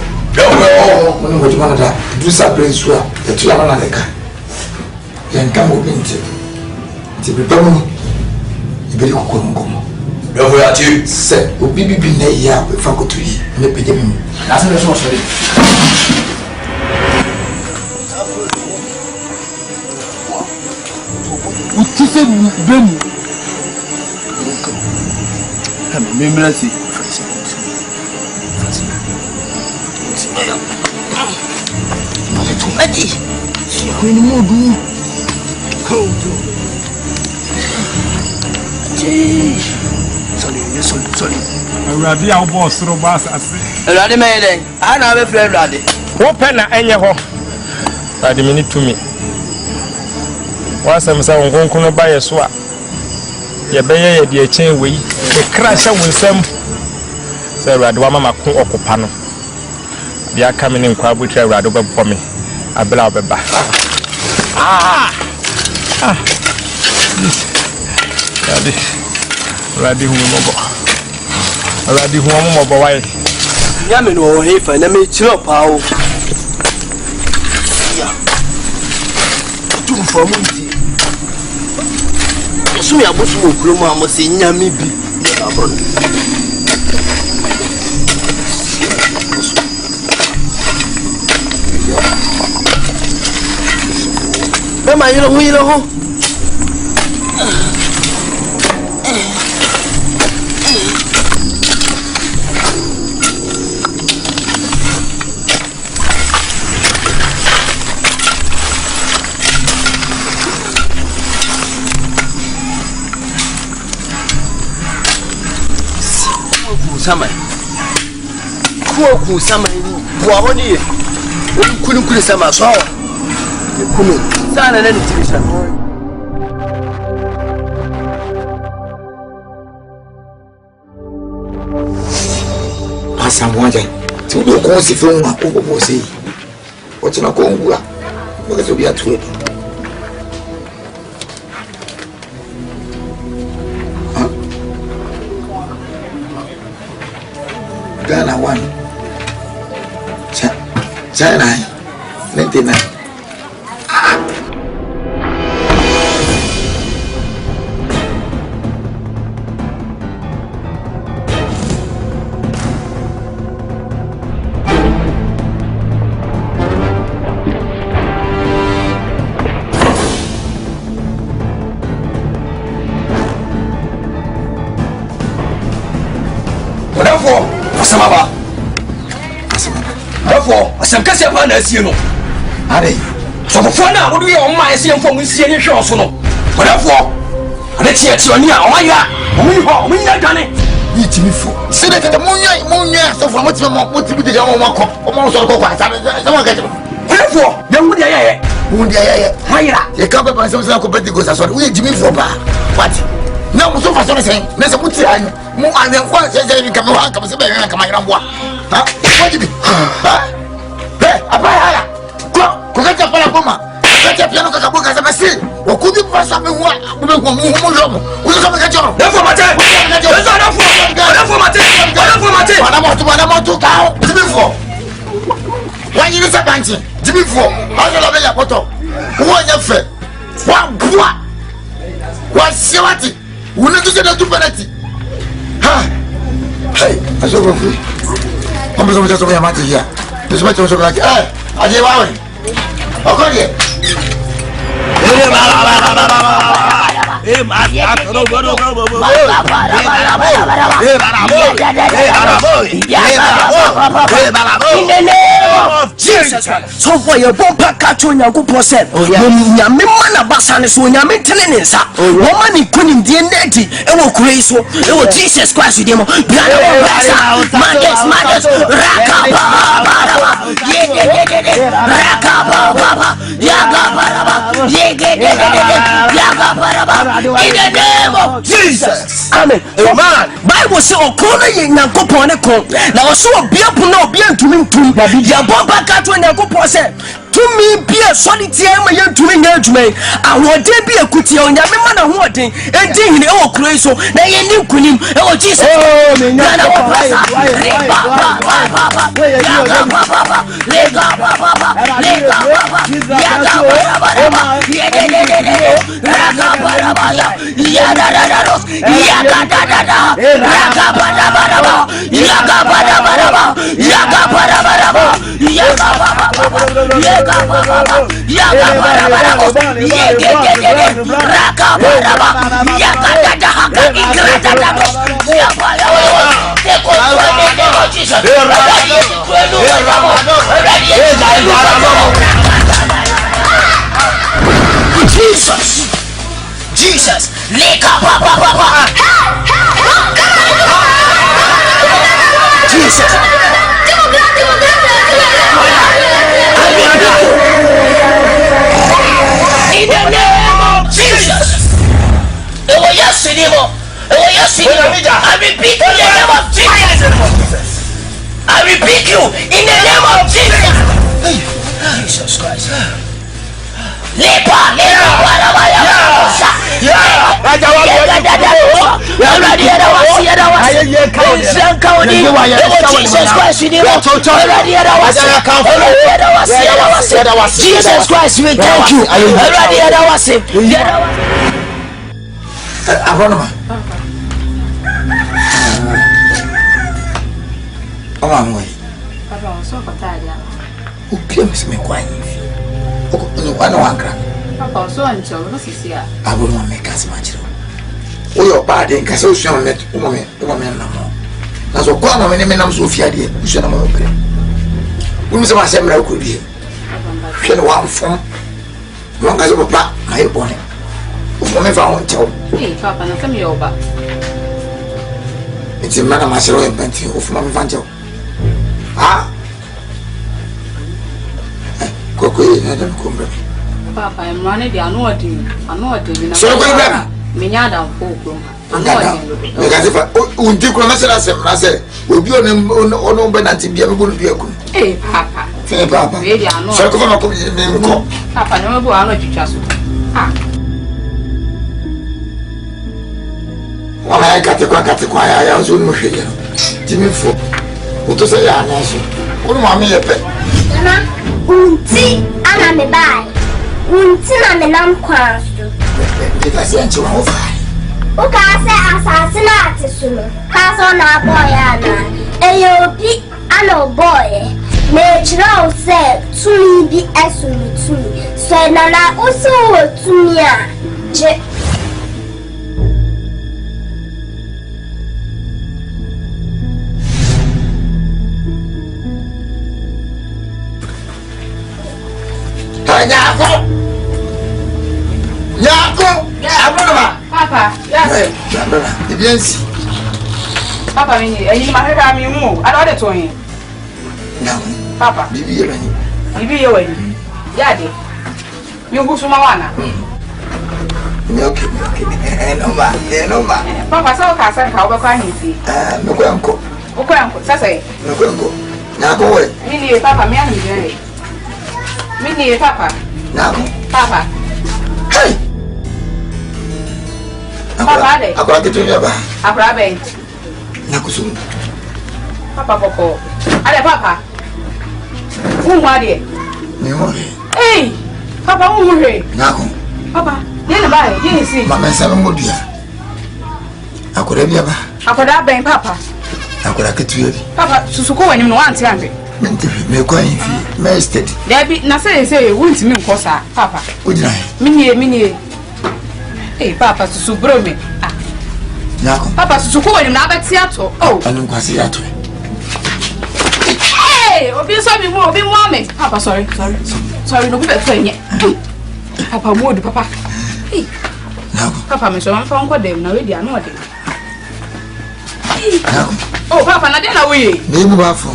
when you want to do something, the 2 hours like that. Then come open it. Ti prepare me. Iberi kokoro ngomo. Bravo ya ti. Se obi bibi na ya be fa koto yi. Me pede mi. That's the so sorry. Utise bemu. Kama memra si. Adi. Kwani modu. Sorry. Awurade a wo soro ba asase. Awurade me den. Ana be frɛ awurade. Wo pɛ na enye ho. Awurade me ni tumi. Wasam sa wonkonkon no ba ye so a. Ye bɛyɛ ye de akyɛn wei. E kra hyɛ wo nsam. Sɛ awurade wa mama ko okopa no. Bi aka me ne nkwa botra awurade bɛbɔ me. Abela obɛba. Radi hu mo bo. Radi hu mo bo wai. Ya me no he fa na me chiro pa o. Ya. Tu fo mu ndi. So ya bosu mo kuro mu amo se nya me bi. Ya abron. Be ma yiro hu. Kuoku sama buahoni kunu sama so kunu sana na nitirisha asa moja tu ko si fun wa ko bo si o tuna ko ngura ko so bia tu Ghana 1 China 99 Asamaba. Therefore, asam kase pa na asie no. Are. So for na wo do ye o ma asie mfom nsie ni hwe so no. Therefore, ade tie tie oni a o ma ya. O mu ni ho, o mu nya dwane. Yi timi fo. Se de tete munya so for mo timi de o ma ko. O ma so ko kwa sa ma ga timo. Therefore, ye mu dia ye. Mu dia ye. Hayra. Ye ka ba ba so ko beti go sa so. Wo ye jimi fo ba. What? Na mo so fa so ne sen. Na se muti anyo. Mo ane kwa se ni kama wa kama se be na kama ira mboa. Ha? Wajibi. Ha? Apa ya? Ko ka pala koma. Ka piano ka kabuka za masi. Wakudi pasa me wa, mo jomo. Uzo kama ka joro. Defo mate. Defo mate. Bana moto ka. Jibifo. Wanyi ni sabanti. Jibifo. Azo la bella poto. Wo nya fe. Wa bua. Wa siwati. Wule kije na tu penalty. Ha. Hey, aso ko fu. Kombe so mchaso ya mati ya. Nisema cho so kaki. Aje wawe. Okoje. So for your bomba catch on your good person. Nyame mana basane so nyame tene ne nsa. Woman ni kunim die nedi e wo crazy so e wo Jesus Christ demo. Madness rakaba in the name of Jesus. Amen. Amen. Bible say okona ye nyankopon ne kon. Na wo so obia pu na obia ntumi ntum. Ya bomba kato nyankopon say tumi bia solitaire ma yentumi nya adwuma. Ahode bia kutia onyame ma na hoden. Enti hine e wo kuro so na ye ni nkunim e wo Jesus. Na wo pasa. Jesus, leka papa. Jesus. In the name of Jesus. I repeat in the name of Jesus. I repeat you in the name of Jesus. Jesus Christ. Lepa. Jesus Christ, we thank you. Papa, so and so, what's this here? I will not make as much. Oh, your body, and Casso shall met woman, no more. That's what one of my name is Sophia, you should have opened. We must have several could be. She had one form. Long as a papa, my bonnet. Woman found tell. Hey, Papa, and come over. It's a man of my soul and painting of Mamma Vanjo. Ah, Coco, Papa, I'm running the annuity. I know it is. So, Minyada, Poco. Because if I do Cromasser, I said, we'll be on Benanti, be able to be a good. Hey, Papa. Say, Papa, maybe I know. So, come on, Papa, no more, I know you just. When I got the choir, I was with you. Jimmy Fo. What to say? I answer. What am I a pet? Unti, Anna me buy. Unti, I'm a lamb cross. If I sent you over. Who can say assassinate soon? Cast on our boy, Anna. A.O.P. Anno boy. Natural said to me be as to me. So, Nana also to me. Papa, yes. Papa, I need my hair. I mean, I don't know him. Papa, be away. Yadi, you go to Mawana. No, Papa, so I can't how about him. No, uncle. Okay, say, now go away. Me, Papa, me, Mini Papa. Now, Papa. Hey. Papa, I got to do your Abrabe. Nakusum. Papa Boko. Ale Papa. Umwadi. Hey. Papa umure. Nako. Papa. Yena ba, yena si. Mama sabe modia. Akora bia ba. Akora ben Papa. Akora ketuye. Papa, susuko wani no anti ambe. Me kwa infi. Me steady. Debi na say won't me nkosa Papa. Ojina. Mini. Hey Papa susu bro me. Ah. Nako. Papa susu ko wani na abeti ato. Oh. Anu kwasi ato. Hey, obi so bi mo me. Papa sorry. No be beto enye. Papa mood Papa. Hey. Nako. Papa me so am fa nko dem na we dia no de. Nako. Oh Papa na de na we. Me mu ba fo.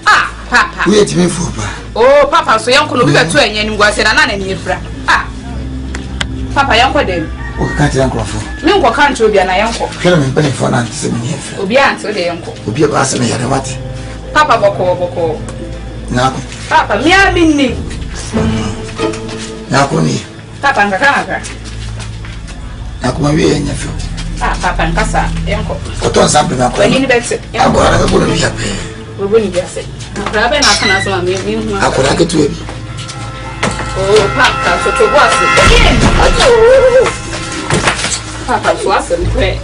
Ah, Papa. We eti me fo pa. Oh Papa so yanko no be beto enye ni ngwase na na ni efra. Ah. Papa yanko dem. O ka ti yanko fo. Me nko kan tro bia na yanko. Hwele me mpani fo na ntse me ni efra. Obi ante o de yanko. Obi ba se me yare wate. Papa boko. Nako. Papa mi amini. Nako ni. Papa ngaka. Nako ma wi enya fo. Ah, Papa nkasa yanko. Oton sample na ko. Wani ni betse. Akora na ko no bi ape. We boni bi ase. Akora be na kana so me hu. Akora ke tuwe. Oh, Papa so to boss. Papa so ase mpe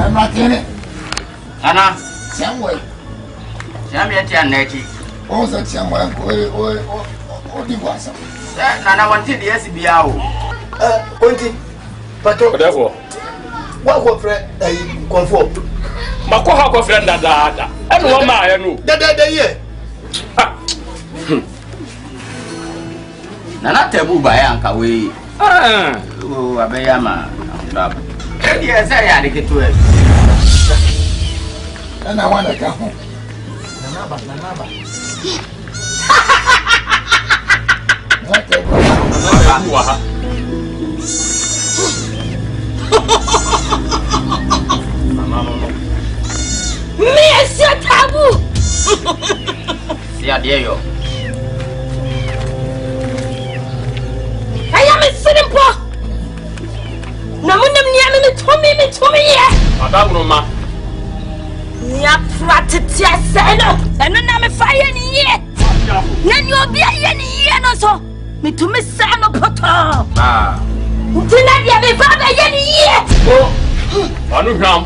Matene. Ana. Siamwe. Siamwe eti aneti. Oza siamwe o di wasa. Nana wanti di SBA o. Onti. Pato. Therefore. Wa ko fre konfo. Mako ha ko fre dada. Enu wo ma ya no. Dada ye. Nana tebu ba ya nka we. O abeya ma. Dia saya ada gitu. Ana wana ka ho. Nana ba. Wah. Monsieur Tabou. Sia dia yo. I am a simple. Namunam niame me tumi ye. Adamu ma. Nia pratitia seno. Eno na me fire ni ye. Na ni obi aye ni ye no so. Me tumi sa no poto. Ah. Ntina dia me fa be ye ni ye. Oh. Wanu hwam.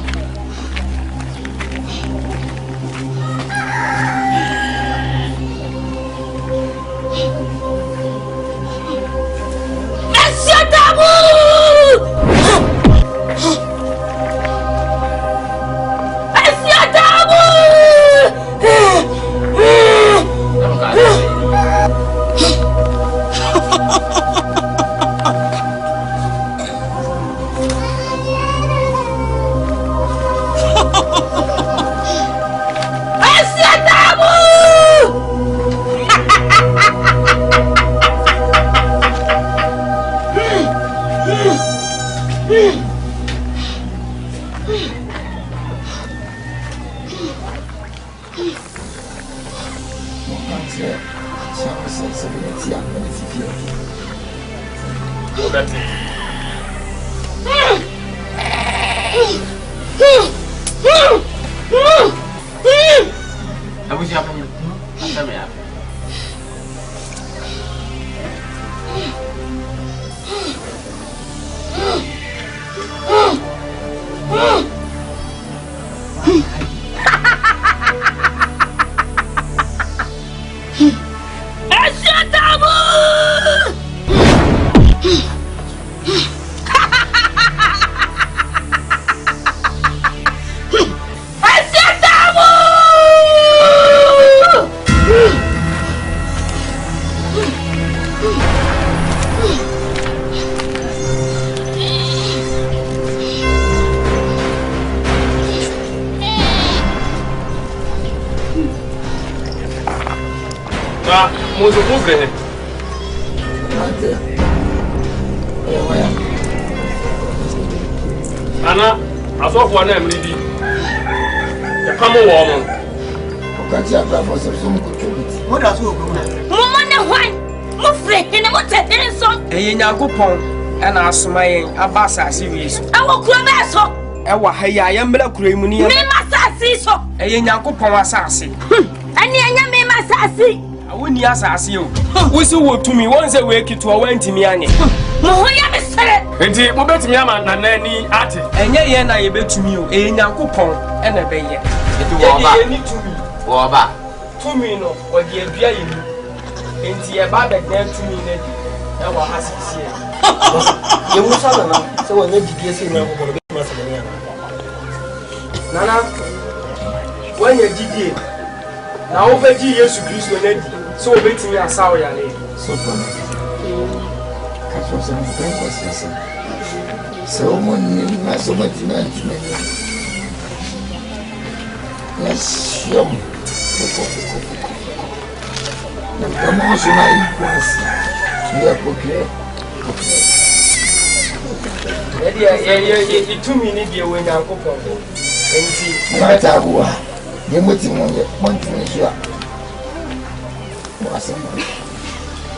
Ana asofo na emri di. Ya pamo wo mo. Okati abra for some contribute. What does you go na? Mo na hwan. Mo free ne mo tetere so. Eye Nyankopon na asoma yen abasa ase wi so. Awo kuro ba so. Ewa ha ya yembla kuro imu ni. Me masasi so. Eye Nyankopon asase. Ani anya me masasi. Awoni asase o. Wosi wo tumi won se we kitu o wantimi anye. Mo ya me sere. Enti mo betimi ama na nani ate. Enye ye na ye betumi o. E Nyankopon e na be ye. Enti wo ba. Ye ni tumi. Wo ba. Tumi no o di adua ye ni. Enti e ba be dan tumi na di. E wa hasisi e. Ye wo sa na se wo nya didie se Nyankopon be tuma se ne ya. Nana. Wo nya didie. Na wo be ji Yesu Kristo na di. So we betimi asawo ya le. So far. So I'm going to say so many so much management. Yes, come on, so my class. We are okay. Yeah, 2 minutes you when I'm going. And see, matter who the motivation sure.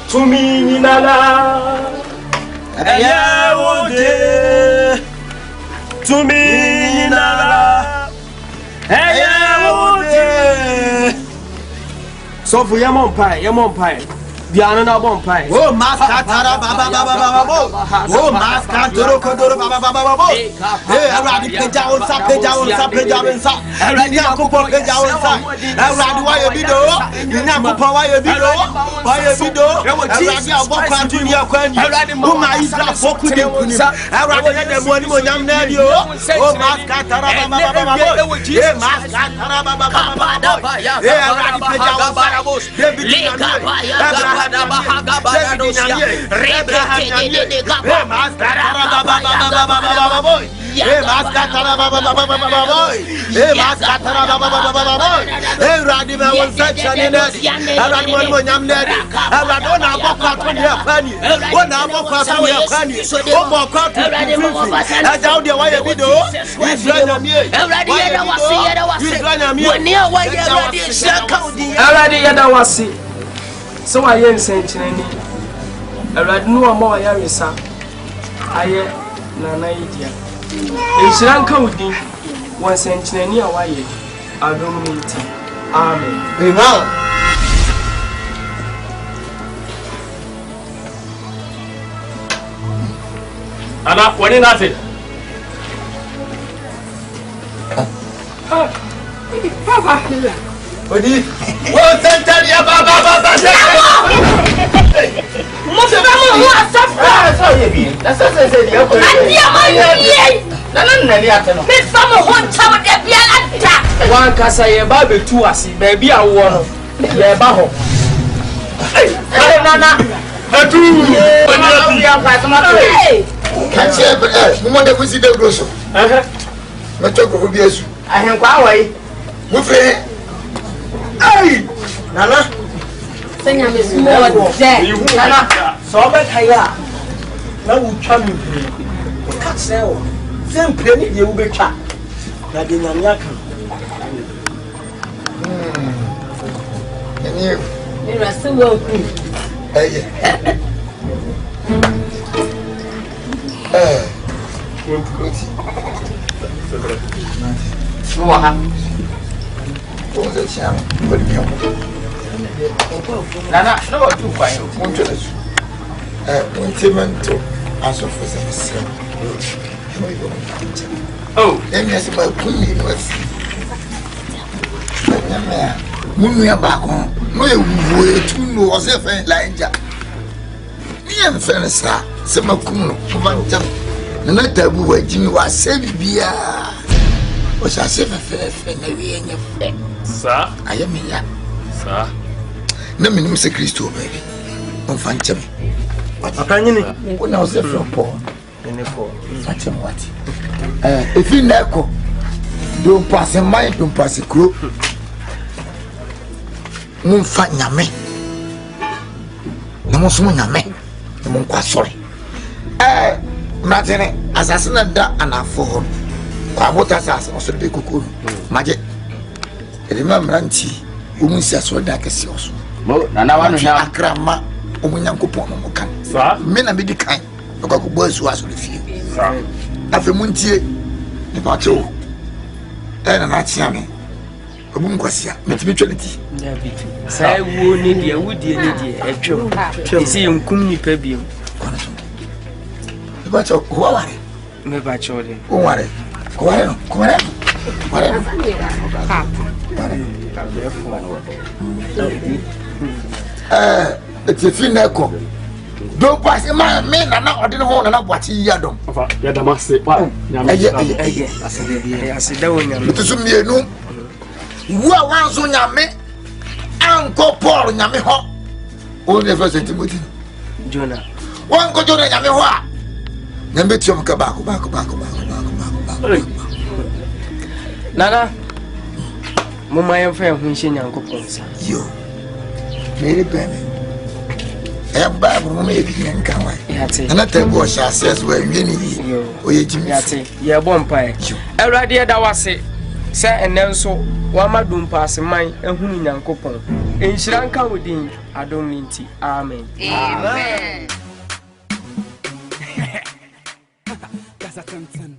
To me, Nala. Aya wode to me nala aya wode so for your mom pie Diana na bon pie oh maska tara baba oh maska doro kodoro baba eh aradi peja on sa aradi akopo peja on sa aradi wa ye bido ni akopo wa ye bido aradi abokwa tuni akwani o ma isra foku de kuni aradi ye dem woni mo nyam na di o maska tara baba eh maska tara baba eh aradi peja on sa David so I am saying to any I know more yarisa. I Nana Idia. It's Ranka with you 1 century away. I don't mean it. Amen. Anna, what is that? Papa. Odi. Wo sentari ya baba. Mo se ba mo asafra. So ye bi. Na so se dia ko. Adi amaye. Na ni ateno. Me fa mo ho nchawo de bia ada. Wan kasa ye ba betu ase ba bi awo no. Ye ba ho. Hey nana. Atu. Oni ya pa sama to. Kache mo mo de kusi de grosso. Me choko ko bi asu. Ahenkwa awai. Mo fe. Ai! Nana. Senya me small de. Nana, so be kaya. Na wo twa me bi. Ka kire wo. Sempe ni de wo betwa. Na de nyame aka. Eni. Ni rasa wo ku. Eye. Wo kuti. Wo ha. Wo ze chama. Wo di yo. Nana, no what to find. Mo tele su. Montemento aso for se. Oh, emi ase ba kumi no afi. Nyame. Munu ya ba ko. No ye wuwo etu no o se fen la nja. Ni em fen sa se makum no ba ntam. Nana tabu wa jimi wa se bibia. O sa se fe na wi enye fe. Sa? Ayemi ya. Sa? Na minim se Kristo baby. On fan cham. Akanyini. Una o se from Paul. Eneko. Fatem what? If you neko don't pass mind, don't pass kro. Mun fa nyame. Na mo so nyame. Na mo kwa sori. Mratene asasina da anafo ho. Kwa mota sasa o so be kokoro. Maje. Edema mranti. Umu si aso da kesi oso. Mo nana wanu na akrama omunyankopon no kan. Sa? Me na me di kan. Ko ko boasu aso le fie. Sa? Afi muntie. Ne ba cho. Na tia me. Obu nkwasia. Metimi tweleti. David. Sai wo ni dia wudie ni dia etwem. Isi nkum ni pa biem. Kono so. Ne ba cho ho ware. Me ba cho de. Ho ware. Ko ware no. Ko ware. Ware. It's a fineko. Don't pass my man, and not ordinary home and what he had done. Yadamase, I said, that to me, no. What was on your man? Uncle Paul, Yami Hawk. Only the first Timothy. Jonah. One go to Yami Hawk. Number two, back. Nana. Mama yam fa hu hye nyankopon sa yo mere bene ba bro me bi nyanka wa yate ana tabu sha ses wa nwie ni yo oye jimi yate ye bom pa Awurade da wase se enenso wa madum pass man ehunu nyankopon enhyira nka wodin adom nti amen That's a 10-10.